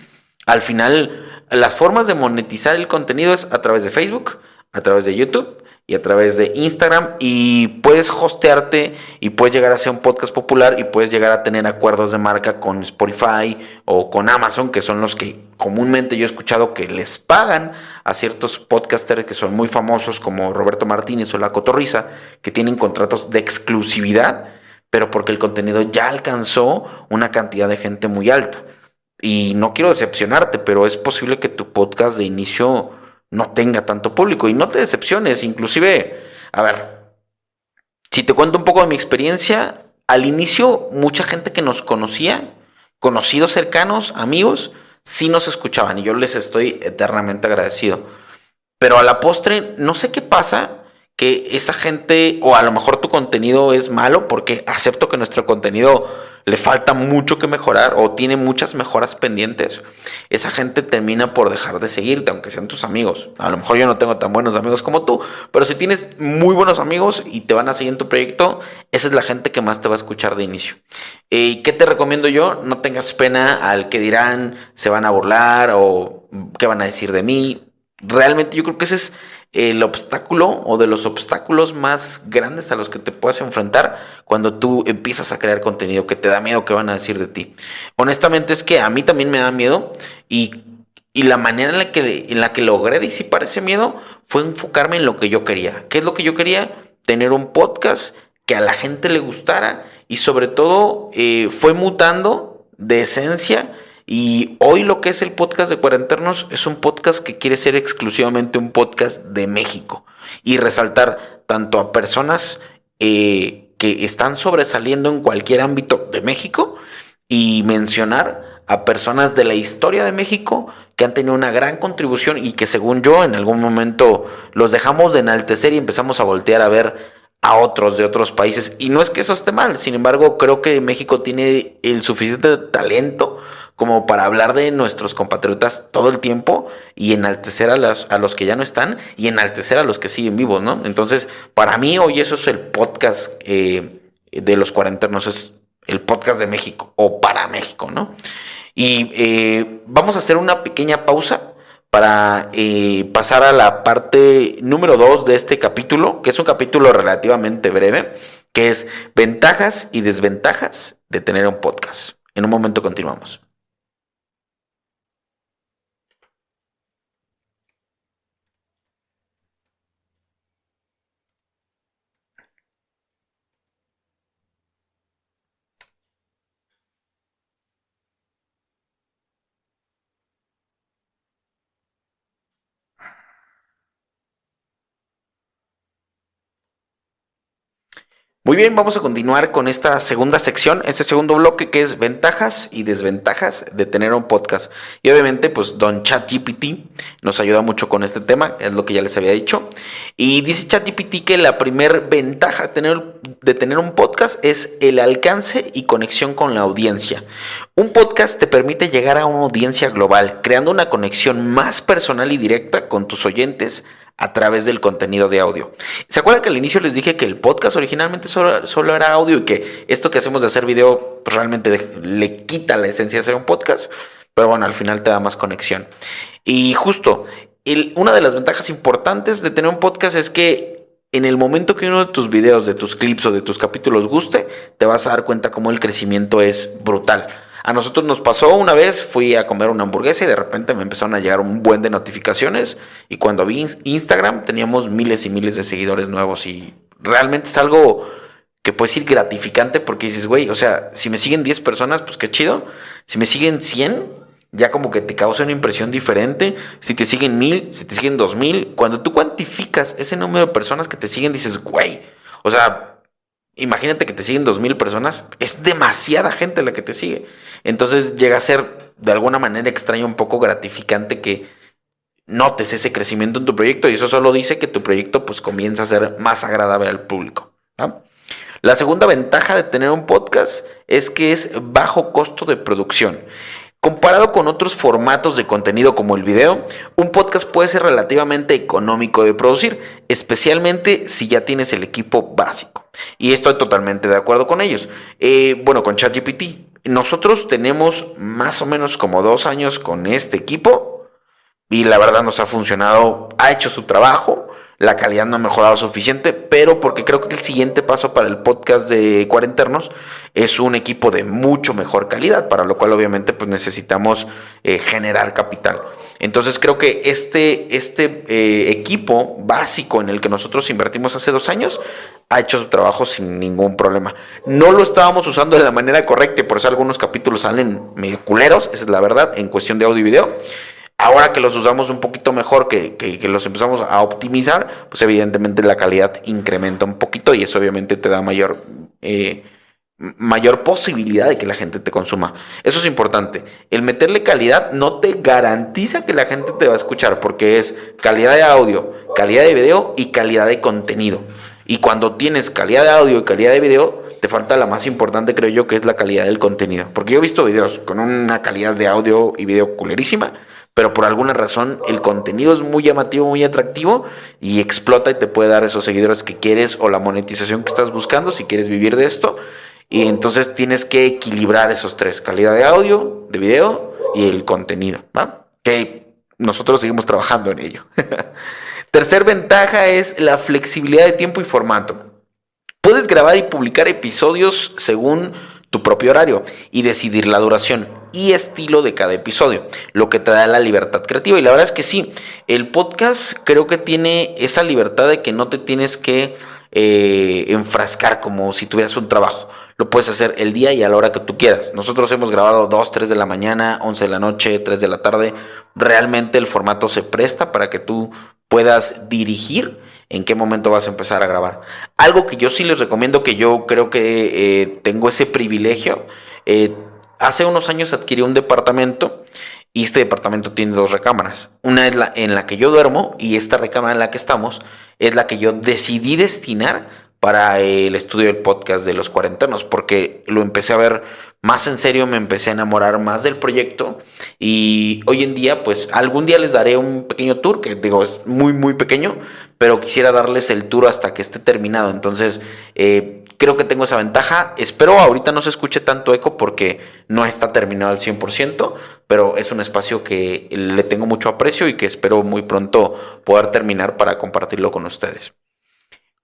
A: Al final, las formas de monetizar el contenido es a través de Facebook, a través de YouTube y a través de Instagram, y puedes hostearte y puedes llegar a ser un podcast popular y puedes llegar a tener acuerdos de marca con Spotify o con Amazon, que son los que comúnmente yo he escuchado que les pagan a ciertos podcasters que son muy famosos como Roberto Martínez o La Cotorrisa, que tienen contratos de exclusividad, pero porque el contenido ya alcanzó una cantidad de gente muy alta. Y no quiero decepcionarte, pero es posible que tu podcast de inicio no tenga tanto público y no te decepciones. Inclusive, a ver, si te cuento un poco de mi experiencia, al inicio mucha gente que nos conocía, conocidos cercanos, amigos, sí nos escuchaban y yo les estoy eternamente agradecido. Pero a la postre, no sé qué pasa, que esa gente, o a lo mejor tu contenido es malo, porque acepto que nuestro contenido le falta mucho que mejorar o tiene muchas mejoras pendientes. Esa gente termina por dejar de seguirte, aunque sean tus amigos. A lo mejor yo no tengo tan buenos amigos como tú, pero si tienes muy buenos amigos y te van a seguir en tu proyecto, esa es la gente que más te va a escuchar de inicio. ¿Qué te recomiendo yo? No tengas pena al que dirán, se van a burlar o qué van a decir de mí. Realmente yo creo que ese es el obstáculo o de los obstáculos más grandes a los que te puedes enfrentar cuando tú empiezas a crear contenido, que te da miedo que van a decir de ti. Honestamente es que a mí también me da miedo y la manera en la que logré disipar ese miedo fue enfocarme en lo que yo quería. ¿Qué es lo que yo quería? Tener un podcast que a la gente le gustara y sobre todo fue mutando de esencia. Y hoy lo que es el podcast de Cuarenternos es un podcast que quiere ser exclusivamente un podcast de México y resaltar tanto a personas que están sobresaliendo en cualquier ámbito de México y mencionar a personas de la historia de México que han tenido una gran contribución y que según yo en algún momento los dejamos de enaltecer y empezamos a voltear a ver a otros de otros países. Y no es que eso esté mal, sin embargo creo que México tiene el suficiente talento como para hablar de nuestros compatriotas todo el tiempo y enaltecer a los que ya no están y enaltecer a los que siguen vivos, ¿no? Entonces, para mí hoy eso es el podcast de los cuarenternos, es el podcast de México o para México, ¿no? Y vamos a hacer una pequeña pausa para pasar a la parte número 2 de este capítulo, que es un capítulo relativamente breve, que es ventajas y desventajas de tener un podcast. En un momento continuamos. Muy bien, vamos a continuar con esta segunda sección, este segundo bloque que es ventajas y desventajas de tener un podcast. Y obviamente, pues Don ChatGPT nos ayuda mucho con este tema, es lo que ya les había dicho. Y dice ChatGPT que la primer ventaja de tener un podcast es el alcance y conexión con la audiencia. Un podcast te permite llegar a una audiencia global, creando una conexión más personal y directa con tus oyentes a través del contenido de audio. ¿Se acuerdan que al inicio les dije que el podcast originalmente solo era audio y que esto que hacemos de hacer video pues realmente le quita la esencia de hacer un podcast? Pero bueno, al final te da más conexión. Y justo, una de las ventajas importantes de tener un podcast es que en el momento que uno de tus videos, de tus clips o de tus capítulos guste, te vas a dar cuenta cómo el crecimiento es brutal. A nosotros nos pasó una vez, fui a comer una hamburguesa y de repente me empezaron a llegar un buen de notificaciones y cuando vi Instagram teníamos miles y miles de seguidores nuevos y realmente es algo que puede ser gratificante porque dices, güey, o sea, si me siguen 10 personas, pues qué chido. Si me siguen 100, ya como que te causa una impresión diferente. Si te siguen 1000, si te siguen 2000, cuando tú cuantificas ese número de personas que te siguen, dices, güey, o sea, imagínate que te siguen 2000 personas, es demasiada gente la que te sigue. Entonces llega a ser de alguna manera extraño, un poco gratificante que notes ese crecimiento en tu proyecto y eso solo dice que tu proyecto pues comienza a ser más agradable al público, ¿no? La segunda ventaja de tener un podcast es que es bajo costo de producción. Comparado con otros formatos de contenido como el video, un podcast puede ser relativamente económico de producir, especialmente si ya tienes el equipo básico. Y estoy totalmente de acuerdo con ellos. Bueno, con ChatGPT, nosotros tenemos más o menos como 2 años con este equipo, y la verdad nos ha funcionado, ha hecho su trabajo. La calidad no ha mejorado suficiente, pero porque creo que el siguiente paso para el podcast de Cuarenternos es un equipo de mucho mejor calidad, para lo cual obviamente pues necesitamos generar capital. Entonces creo que este equipo básico en el que nosotros invertimos hace 2 años ha hecho su trabajo sin ningún problema. No lo estábamos usando de la manera correcta y por eso algunos capítulos salen medio culeros, esa es la verdad, en cuestión de audio y video. Ahora que los usamos un poquito mejor, que los empezamos a optimizar, pues evidentemente la calidad incrementa un poquito y eso obviamente te da mayor posibilidad de que la gente te consuma. Eso es importante. El meterle calidad no te garantiza que la gente te va a escuchar, porque es calidad de audio, calidad de video y calidad de contenido. Y cuando tienes calidad de audio y calidad de video, te falta la más importante, creo yo, que es la calidad del contenido. Porque yo he visto videos con una calidad de audio y video culerísima, pero por alguna razón el contenido es muy llamativo, muy atractivo y explota y te puede dar esos seguidores que quieres o la monetización que estás buscando si quieres vivir de esto. Y entonces tienes que equilibrar esos 3, calidad de audio, de video y el contenido, ¿va? Que nosotros seguimos trabajando en ello. Tercer ventaja es la flexibilidad de tiempo y formato. Puedes grabar y publicar episodios según tu propio horario y decidir la duración y estilo de cada episodio, lo que te da la libertad creativa. Y la verdad es que sí, el podcast creo que tiene esa libertad de que no te tienes que enfrascar como si tuvieras un trabajo. Lo puedes hacer el día y a la hora que tú quieras. Nosotros hemos grabado 2, 3 de la mañana, 11 de la noche, 3 de la tarde. Realmente el formato se presta para que tú puedas dirigir en qué momento vas a empezar a grabar. Algo que yo sí les recomiendo, que yo creo que tengo ese privilegio. Hace unos años adquirí un departamento y este departamento tiene 2 recámaras. Una es la en la que yo duermo y esta recámara en la que estamos es la que yo decidí destinar para el estudio del podcast de Los Cuarenternos, porque lo empecé a ver más en serio, me empecé a enamorar más del proyecto y hoy en día, pues algún día les daré un pequeño tour, que digo, es muy muy pequeño, pero quisiera darles el tour hasta que esté terminado. Entonces, creo que tengo esa ventaja. Espero ahorita no se escuche tanto eco porque no está terminado al 100%, pero es un espacio que le tengo mucho aprecio y que espero muy pronto poder terminar para compartirlo con ustedes.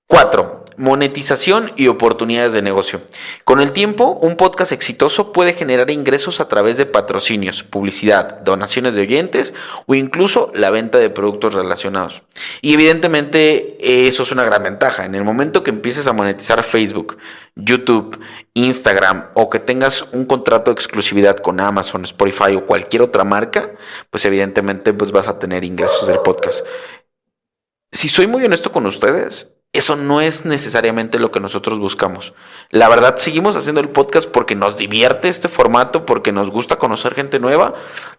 A: 4. Monetización y oportunidades de negocio. Con el tiempo, un podcast exitoso puede generar ingresos a través de patrocinios, publicidad, donaciones de oyentes o incluso la venta de productos relacionados. Y evidentemente eso es una gran ventaja. En el momento que empieces a monetizar Facebook, YouTube, Instagram o que tengas un contrato de exclusividad con Amazon, Spotify o cualquier otra marca, pues evidentemente pues vas a tener ingresos del podcast. Si soy muy honesto con ustedes, eso no es necesariamente lo que nosotros buscamos. La verdad, seguimos haciendo el podcast porque nos divierte este formato, porque nos gusta conocer gente nueva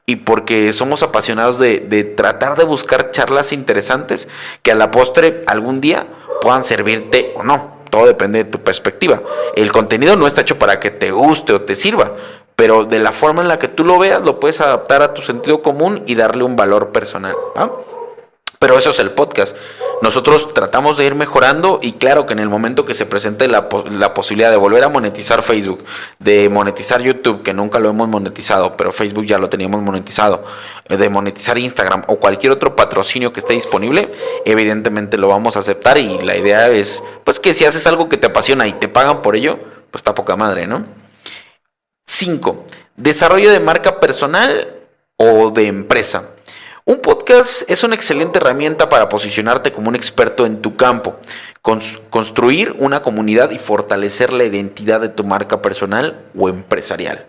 A: y porque somos apasionados de tratar de buscar charlas interesantes que a la postre algún día puedan servirte o no. Todo depende de tu perspectiva. El contenido no está hecho para que te guste o te sirva, pero de la forma en la que tú lo veas, lo puedes adaptar a tu sentido común y darle un valor personal, ¿va? Pero eso es el podcast. Nosotros tratamos de ir mejorando y claro que en el momento que se presente la posibilidad de volver a monetizar Facebook, de monetizar YouTube, que nunca lo hemos monetizado, pero Facebook ya lo teníamos monetizado, de monetizar Instagram o cualquier otro patrocinio que esté disponible, evidentemente lo vamos a aceptar y la idea es pues que si haces algo que te apasiona y te pagan por ello, pues está poca madre, ¿no? 5. Desarrollo de marca personal o de empresa. Un podcast es una excelente herramienta para posicionarte como un experto en tu campo, construir una comunidad y fortalecer la identidad de tu marca personal o empresarial.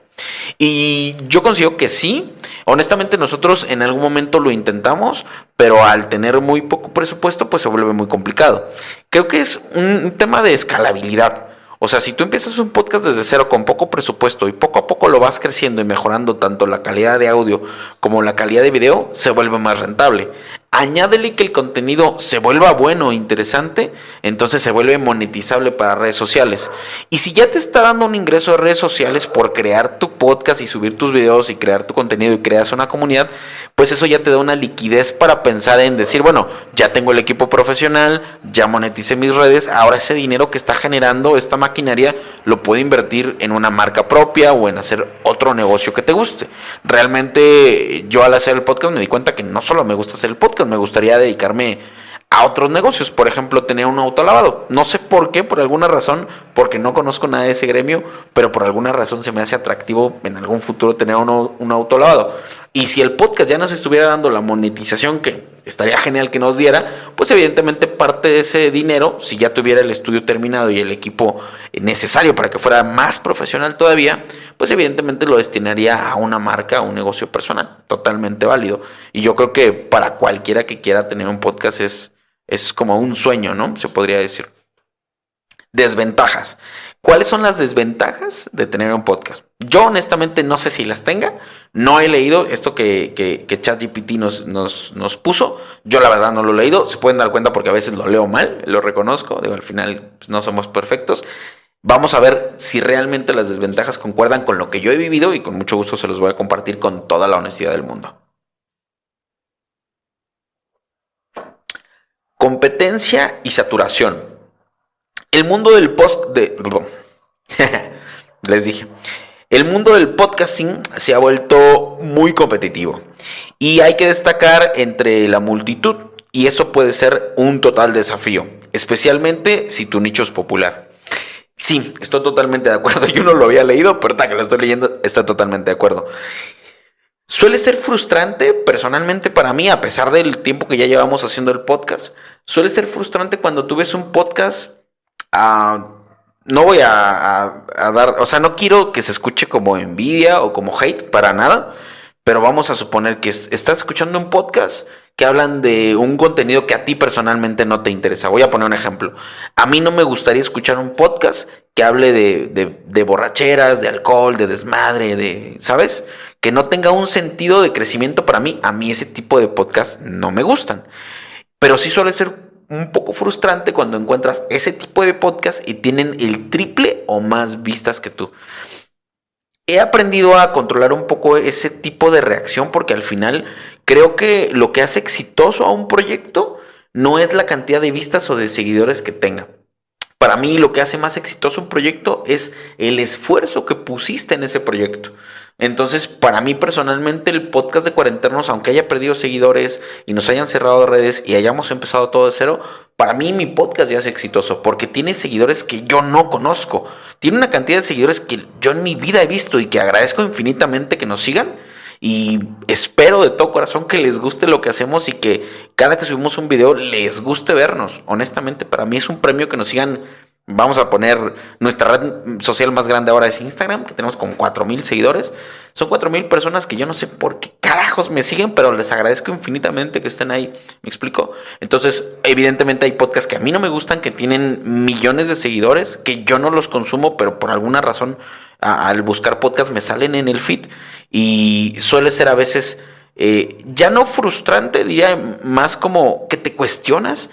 A: Y yo considero que sí, honestamente nosotros en algún momento lo intentamos, pero al tener muy poco presupuesto pues se vuelve muy complicado. Creo que es un tema de escalabilidad. O sea, si tú empiezas un podcast desde cero con poco presupuesto y poco a poco lo vas creciendo y mejorando tanto la calidad de audio como la calidad de video, se vuelve más rentable. Añádele que el contenido se vuelva bueno, interesante, entonces se vuelve monetizable para redes sociales. Y si ya te está dando un ingreso de redes sociales por crear tu podcast y subir tus videos y crear tu contenido y creas una comunidad, pues eso ya te da una liquidez para pensar en decir, bueno, ya tengo el equipo profesional, ya moneticé mis redes, ahora ese dinero que está generando esta maquinaria lo puedo invertir en una marca propia o en hacer otro negocio que te guste. Realmente yo al hacer el podcast me di cuenta que no solo me gusta hacer el podcast, me gustaría dedicarme a otros negocios, por ejemplo, tener un autolavado. No sé por qué, por alguna razón, porque no conozco nada de ese gremio, pero por alguna razón se me hace atractivo en algún futuro tener un autolavado. Y si el podcast ya nos estuviera dando la monetización que estaría genial que nos diera, pues evidentemente parte de ese dinero, si ya tuviera el estudio terminado y el equipo necesario para que fuera más profesional todavía, pues evidentemente lo destinaría a una marca, a un negocio personal, totalmente válido. Y yo creo que para cualquiera que quiera tener un podcast es como un sueño, ¿no? Se podría decir. Desventajas. ¿Cuáles son las desventajas de tener un podcast? Yo honestamente no sé si las tenga. No he leído esto que ChatGPT nos puso. Yo la verdad no lo he leído. Se pueden dar cuenta porque a veces lo leo mal. Lo reconozco. Digo, al final pues, no somos perfectos. Vamos a ver si realmente las desventajas concuerdan con lo que yo he vivido y con mucho gusto se los voy a compartir con toda la honestidad del mundo. Competencia y saturación. El mundo del les dije, el mundo del podcasting se ha vuelto muy competitivo y hay que destacar entre la multitud y eso puede ser un total desafío, especialmente si tu nicho es popular. Sí, estoy totalmente de acuerdo. Yo no lo había leído, pero ahorita que lo estoy leyendo, estoy totalmente de acuerdo. Suele ser frustrante, personalmente para mí, a pesar del tiempo que ya llevamos haciendo el podcast, suele ser frustrante cuando tú ves un podcast. No voy a dar, o sea, no quiero que se escuche como envidia o como hate, para nada, pero vamos a suponer que estás escuchando un podcast que hablan de un contenido que a ti personalmente no te interesa. Voy a poner un ejemplo. A mí no me gustaría escuchar un podcast que hable de borracheras, de alcohol, de desmadre, ¿sabes? Que no tenga un sentido de crecimiento para mí. A mí ese tipo de podcast no me gustan. Pero sí suele ser un poco frustrante cuando encuentras ese tipo de podcast y tienen el triple o más vistas que tú. He aprendido a controlar un poco ese tipo de reacción porque al final creo que lo que hace exitoso a un proyecto no es la cantidad de vistas o de seguidores que tenga. Para mí lo que hace más exitoso un proyecto es el esfuerzo que pusiste en ese proyecto. Entonces, para mí personalmente el podcast de Cuarenternos, aunque haya perdido seguidores y nos hayan cerrado redes y hayamos empezado todo de cero, para mí mi podcast ya es exitoso porque tiene seguidores que yo no conozco. Tiene una cantidad de seguidores que yo en mi vida he visto y que agradezco infinitamente que nos sigan. Y espero de todo corazón que les guste lo que hacemos y que cada que subimos un video les guste vernos. Honestamente, para mí es un premio que nos sigan. Vamos a poner nuestra red social más grande ahora es Instagram, que tenemos como 4,000 seguidores. Son 4,000 personas que yo no sé por qué carajos me siguen, pero les agradezco infinitamente que estén ahí. ¿Me explico? Entonces, evidentemente hay podcasts que a mí no me gustan, que tienen millones de seguidores, que yo no los consumo, pero por alguna razón al buscar podcasts me salen en el feed. Y suele ser a veces ya no frustrante, diría más como que te cuestionas.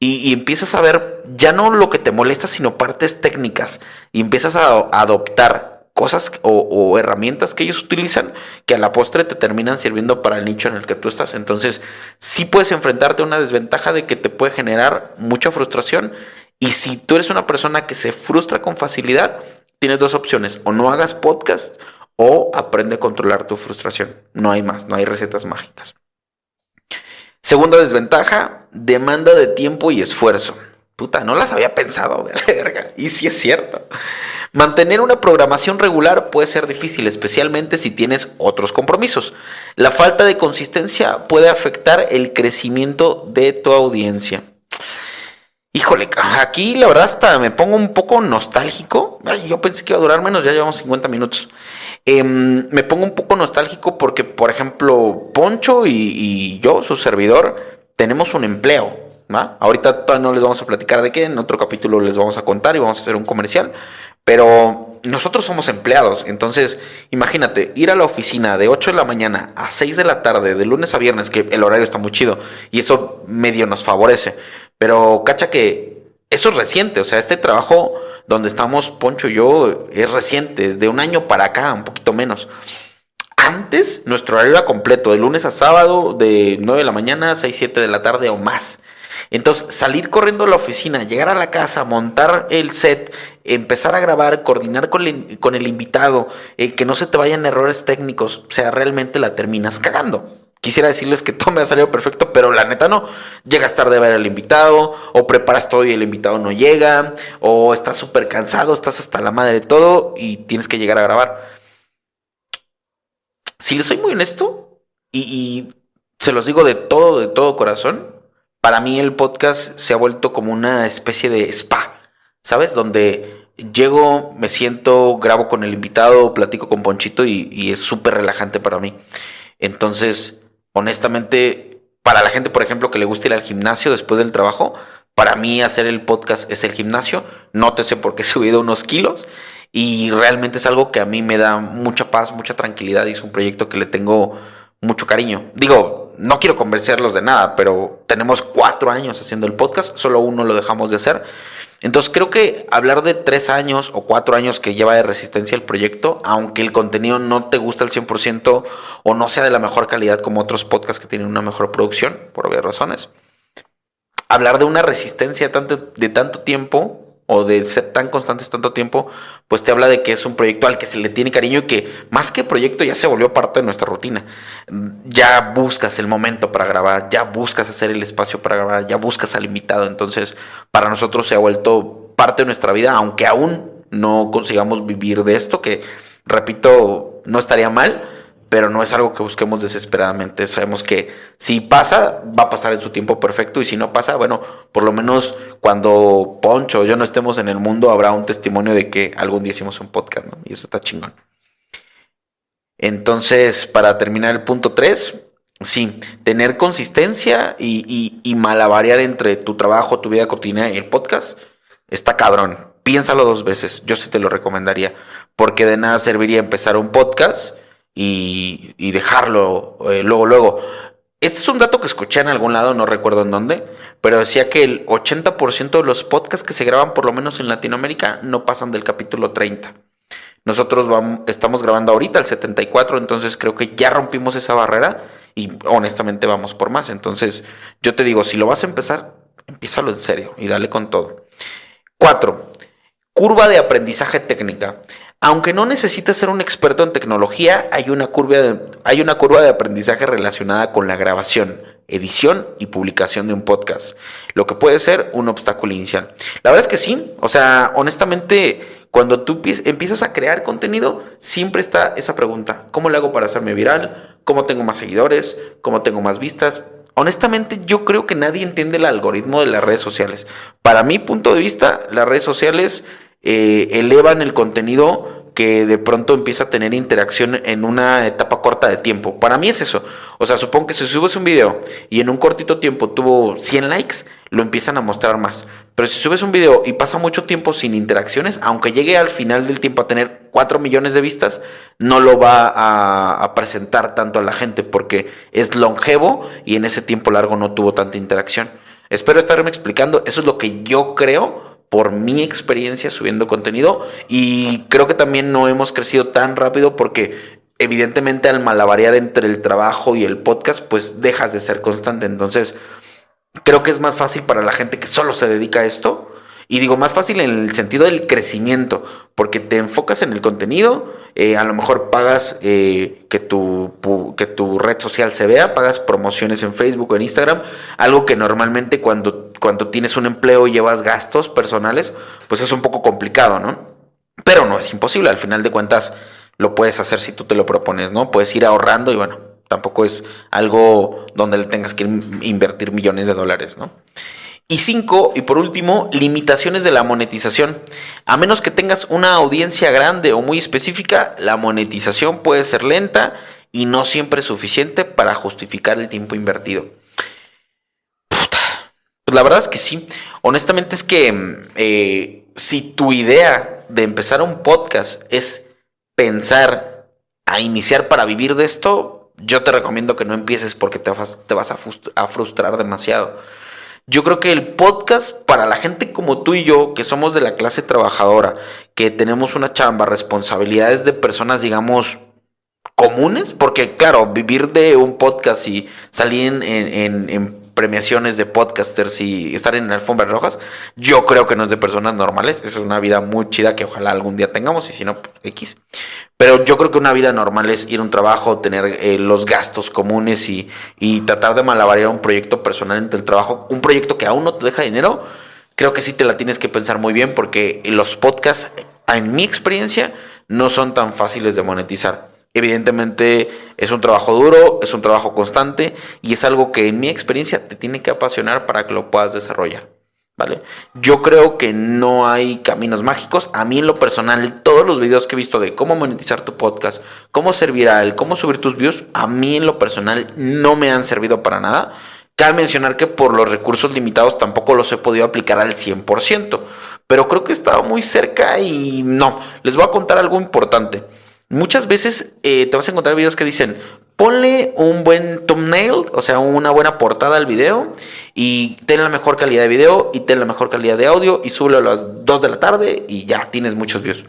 A: Y empiezas a ver ya no lo que te molesta, sino partes técnicas. Y empiezas a adoptar cosas o herramientas que ellos utilizan que a la postre te terminan sirviendo para el nicho en el que tú estás. Entonces, sí puedes enfrentarte a una desventaja de que te puede generar mucha frustración. Y si tú eres una persona que se frustra con facilidad, tienes dos opciones. O no hagas podcast o aprende a controlar tu frustración. No hay más, no hay recetas mágicas. Segunda desventaja, demanda de tiempo y esfuerzo. Puta, no las había pensado, verga. Y sí es cierto. Mantener una programación regular puede ser difícil, especialmente si tienes otros compromisos. La falta de consistencia puede afectar el crecimiento de tu audiencia. Híjole, aquí la verdad hasta me pongo un poco nostálgico. Ay, yo pensé que iba a durar menos, ya llevamos 50 minutos. Me pongo un poco nostálgico porque, por ejemplo, Poncho y yo, su servidor, tenemos un empleo, ¿va? Ahorita todavía no les vamos a platicar de qué, en otro capítulo les vamos a contar y vamos a hacer un comercial, pero nosotros somos empleados. Entonces, imagínate, ir a la oficina de 8 de la mañana a 6 de la tarde, de lunes a viernes, que el horario está muy chido y eso medio nos favorece. Pero cacha que eso es reciente, o sea, este trabajo donde estamos Poncho y yo es reciente, es de un año para acá, un poquito menos. Antes, nuestro horario era completo, de lunes a sábado, de 9 de la mañana a 6, 7 de la tarde o más. Entonces, salir corriendo a la oficina, llegar a la casa, montar el set, empezar a grabar, coordinar con el invitado, que no se te vayan errores técnicos, o sea, realmente la terminas cagando. Quisiera decirles que todo me ha salido perfecto, pero la neta no. Llegas tarde a ver al invitado, o preparas todo y el invitado no llega, o estás súper cansado, estás hasta la madre de todo y tienes que llegar a grabar. Si les soy muy honesto, y se los digo de todo corazón, para mí el podcast se ha vuelto como una especie de spa, ¿sabes? Donde llego, me siento, grabo con el invitado, platico con Ponchito y es súper relajante para mí. Entonces, honestamente, para la gente, por ejemplo, que le gusta ir al gimnasio después del trabajo, para mí hacer el podcast es el gimnasio. Nótese porque he subido unos kilos y realmente es algo que a mí me da mucha paz, mucha tranquilidad y es un proyecto que le tengo mucho cariño. Digo, no quiero convencerlos de nada, pero tenemos 4 años haciendo el podcast, solo uno lo dejamos de hacer. Entonces creo que hablar de 3 años o 4 años que lleva de resistencia el proyecto, aunque el contenido no te gusta al 100% o no sea de la mejor calidad como otros podcasts que tienen una mejor producción, por obvias razones, hablar de una resistencia de tanto tiempo o de ser tan constantes tanto tiempo, pues te habla de que es un proyecto al que se le tiene cariño y que más que proyecto ya se volvió parte de nuestra rutina. Ya buscas el momento para grabar, ya buscas hacer el espacio para grabar, ya buscas al invitado. Entonces, para nosotros se ha vuelto parte de nuestra vida, aunque aún no consigamos vivir de esto, que, repito, no estaría mal, pero no es algo que busquemos desesperadamente. Sabemos que si pasa, va a pasar en su tiempo perfecto y si no pasa, bueno, por lo menos cuando Poncho o yo no estemos en el mundo habrá un testimonio de que algún día hicimos un podcast, ¿no? Y eso está chingón. Entonces, para terminar el punto 3, sí, tener consistencia y malabarear entre tu trabajo, tu vida cotidiana y el podcast, está cabrón. Piénsalo 2 veces, yo sí te lo recomendaría, porque de nada serviría empezar un podcast y dejarlo luego. Este es un dato que escuché en algún lado, no recuerdo en dónde, pero decía que el 80% de los podcasts que se graban, por lo menos en Latinoamérica, no pasan del capítulo 30. Nosotros estamos grabando ahorita el 74, entonces creo que ya rompimos esa barrera y honestamente vamos por más. Entonces yo te digo, si lo vas a empezar, empiézalo en serio y dale con todo. 4. Curva de aprendizaje técnica. Aunque no necesites ser un experto en tecnología, hay una curva de aprendizaje relacionada con la grabación, edición y publicación de un podcast, lo que puede ser un obstáculo inicial. La verdad es que sí, o sea, honestamente, cuando tú empiezas a crear contenido, siempre está esa pregunta: ¿cómo le hago para hacerme viral? ¿Cómo tengo más seguidores? ¿Cómo tengo más vistas? Honestamente, yo creo que nadie entiende el algoritmo de las redes sociales. Para mi punto de vista, las redes sociales elevan el contenido que de pronto empieza a tener interacción en una etapa corta de tiempo. Para mí es eso. O sea, supongo que si subes un video y en un cortito tiempo tuvo 100 likes, lo empiezan a mostrar más. Pero si subes un video y pasa mucho tiempo sin interacciones, aunque llegue al final del tiempo a tener 4 millones de vistas, no lo va a presentar tanto a la gente porque es longevo y en ese tiempo largo no tuvo tanta interacción. Espero estarme explicando. Eso es lo que yo creo por mi experiencia subiendo contenido, y creo que también no hemos crecido tan rápido porque evidentemente al malabarear entre el trabajo y el podcast pues dejas de ser constante. Entonces creo que es más fácil para la gente que solo se dedica a esto, y digo más fácil en el sentido del crecimiento, porque te enfocas en el contenido, a lo mejor pagas que tu red social se vea, pagas promociones en Facebook o en Instagram, algo que normalmente cuando tienes un empleo y llevas gastos personales, pues es un poco complicado, ¿no? Pero no es imposible, al final de cuentas lo puedes hacer si tú te lo propones, ¿no? Puedes ir ahorrando y bueno, tampoco es algo donde le tengas que invertir millones de dólares, ¿no? Y 5, y por último, limitaciones de la monetización. A menos que tengas una audiencia grande o muy específica, la monetización puede ser lenta y no siempre suficiente para justificar el tiempo invertido. Pues la verdad es que sí. Honestamente es que si tu idea de empezar un podcast es pensar a iniciar para vivir de esto, yo te recomiendo que no empieces porque te vas a frustrar demasiado. Yo creo que el podcast para la gente como tú y yo, que somos de la clase trabajadora, que tenemos una chamba, responsabilidades de personas, digamos, comunes, porque claro, vivir de un podcast y salir en premiaciones de podcasters y estar en alfombras rojas, yo creo que no es de personas normales. Es una vida muy chida que ojalá algún día tengamos, y si no, pues, X. Pero yo creo que una vida normal es ir a un trabajo, tener los gastos comunes y tratar de malabarear un proyecto personal entre el trabajo, un proyecto que aún no te deja dinero. Creo que sí te la tienes que pensar muy bien, porque los podcasts, en mi experiencia, no son tan fáciles de monetizar. Evidentemente es un trabajo duro, es un trabajo constante y es algo que en mi experiencia te tiene que apasionar para que lo puedas desarrollar, ¿vale? Yo creo que no hay caminos mágicos. A mí en lo personal, todos los videos que he visto de cómo monetizar tu podcast, cómo ser viral, cómo subir tus views, a mí en lo personal no me han servido para nada. Cabe mencionar que por los recursos limitados tampoco los he podido aplicar al 100%, pero creo que he estado muy cerca y no. Les voy a contar algo importante. Muchas veces te vas a encontrar videos que dicen, ponle un buen thumbnail, o sea, una buena portada al video, y ten la mejor calidad de video y ten la mejor calidad de audio y súbelo a las 2 de la tarde y ya tienes muchos views.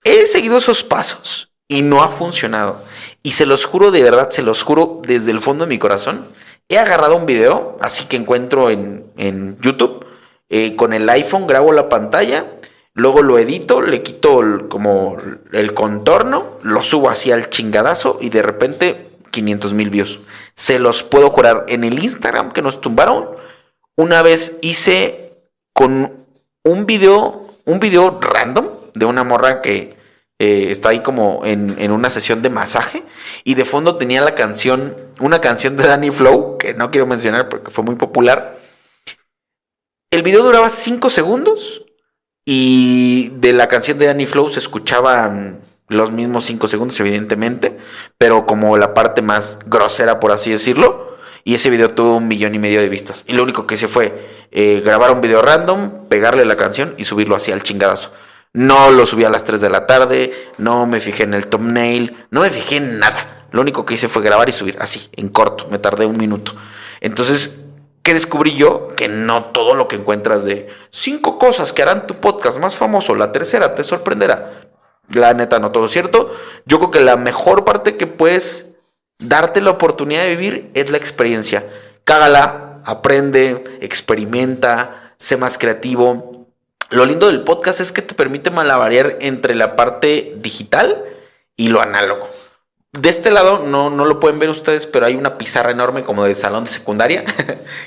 A: He seguido esos pasos y no ha funcionado. Y se los juro, de verdad, se los juro desde el fondo de mi corazón. He agarrado un video, así que encuentro en YouTube, con el iPhone grabo la pantalla. Luego lo edito, le quito como el contorno, lo subo así al chingadazo y de repente 500,000 views. Se los puedo jurar. En el Instagram que nos tumbaron, una vez hice con un video random de una morra que está ahí como en una sesión de masaje y de fondo tenía una canción de Danny Flow, que no quiero mencionar porque fue muy popular. El video duraba 5 segundos. Y de la canción de Danny Flow se escuchaban los mismos 5 segundos, evidentemente, pero como la parte más grosera, por así decirlo. Y ese video tuvo 1,5 millones de vistas. Y lo único que hice fue grabar un video random, pegarle la canción y subirlo así al chingadazo. No lo subí a las 3 de la tarde, no me fijé en el thumbnail, no me fijé en nada. Lo único que hice fue grabar y subir así, en corto. Me tardé 1 minuto. Entonces, ¿qué descubrí yo? Que no todo lo que encuentras de 5 cosas que harán tu podcast más famoso, la tercera te sorprenderá. La neta, no todo es cierto. Yo creo que la mejor parte que puedes darte la oportunidad de vivir es la experiencia. Cágala, aprende, experimenta, sé más creativo. Lo lindo del podcast es que te permite malabarear entre la parte digital y lo análogo. De este lado no lo pueden ver ustedes, pero hay una pizarra enorme como de salón de secundaria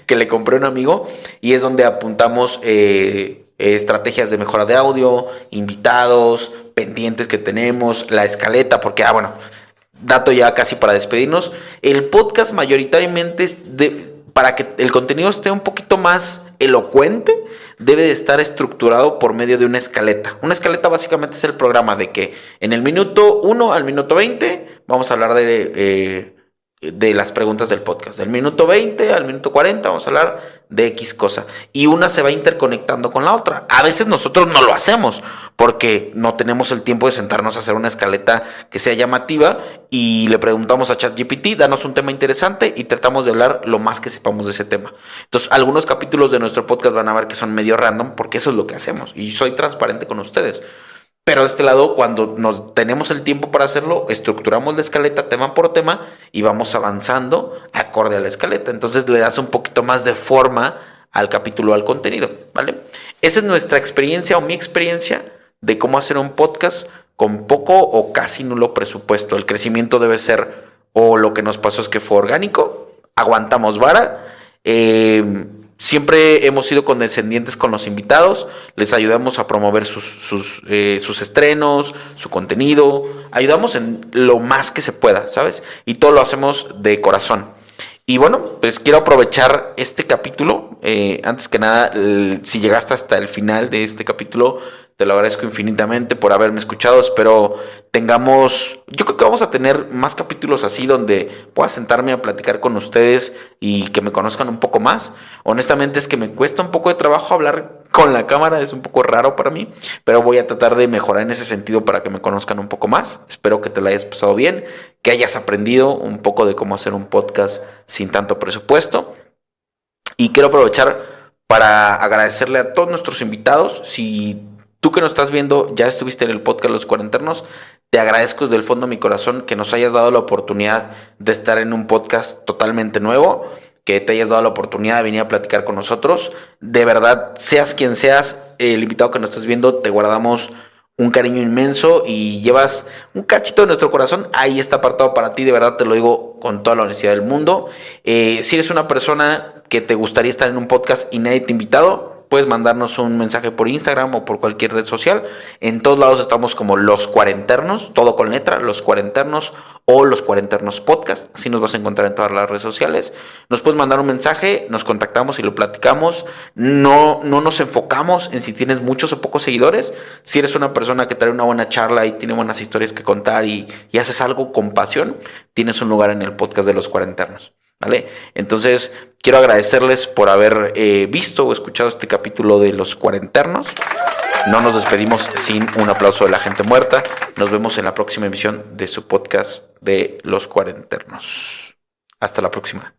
A: que le compré a un amigo y es donde apuntamos estrategias de mejora de audio, invitados, pendientes que tenemos, la escaleta, porque, bueno, dato ya casi para despedirnos, el podcast mayoritariamente es para que el contenido esté un poquito más elocuente, debe de estar estructurado por medio de una escaleta. Una escaleta básicamente es el programa de que en el minuto 1 al minuto 20 vamos a hablar de las preguntas del podcast. Del minuto 20 al minuto 40 vamos a hablar de X cosa. Y una se va interconectando con la otra. A veces nosotros no lo hacemos porque no tenemos el tiempo de sentarnos a hacer una escaleta que sea llamativa y le preguntamos a ChatGPT, danos un tema interesante y tratamos de hablar lo más que sepamos de ese tema. Entonces, algunos capítulos de nuestro podcast van a ver que son medio random porque eso es lo que hacemos y soy transparente con ustedes. Pero de este lado, cuando nos tenemos el tiempo para hacerlo, estructuramos la escaleta tema por tema y vamos avanzando acorde a la escaleta. Entonces le das un poquito más de forma al capítulo, al contenido, ¿vale? Esa es nuestra experiencia o mi experiencia de cómo hacer un podcast con poco o casi nulo presupuesto. El crecimiento debe ser, o lo que nos pasó es que fue orgánico, aguantamos vara, siempre hemos sido condescendientes con los invitados, les ayudamos a promover sus estrenos, su contenido, ayudamos en lo más que se pueda, ¿sabes? Y todo lo hacemos de corazón. Y bueno, pues quiero aprovechar este capítulo, antes que nada, si llegaste hasta el final de este capítulo, te lo agradezco infinitamente por haberme escuchado. Espero yo creo que vamos a tener más capítulos así donde pueda sentarme a platicar con ustedes y que me conozcan un poco más. Honestamente es que me cuesta un poco de trabajo hablar con la cámara, es un poco raro para mí, pero voy a tratar de mejorar en ese sentido para que me conozcan un poco más. Espero que te la hayas pasado bien, que hayas aprendido un poco de cómo hacer un podcast sin tanto presupuesto. Y quiero aprovechar para agradecerle a todos nuestros invitados. Si tú que nos estás viendo ya estuviste en el podcast Los Cuarenternos, te agradezco desde el fondo de mi corazón que nos hayas dado la oportunidad de estar en un podcast totalmente nuevo, que te hayas dado la oportunidad de venir a platicar con nosotros. De verdad, seas quien seas, el invitado que nos estés viendo, te guardamos un cariño inmenso y llevas un cachito de nuestro corazón. Ahí está apartado para ti, de verdad te lo digo con toda la honestidad del mundo. Si eres una persona que te gustaría estar en un podcast y nadie te ha invitado, puedes mandarnos un mensaje por Instagram o por cualquier red social. En todos lados estamos como Los Cuarenternos, todo con letra, Los Cuarenternos o Los Cuarenternos Podcast. Así nos vas a encontrar en todas las redes sociales. Nos puedes mandar un mensaje, nos contactamos y lo platicamos. No nos enfocamos en si tienes muchos o pocos seguidores. Si eres una persona que trae una buena charla y tiene buenas historias que contar y haces algo con pasión, tienes un lugar en el podcast de Los Cuarenternos. ¿Vale? Entonces, quiero agradecerles por haber visto o escuchado este capítulo de Los Cuarenternos. No nos despedimos sin un aplauso de la gente muerta. Nos vemos en la próxima emisión de su podcast de Los Cuarenternos. Hasta la próxima.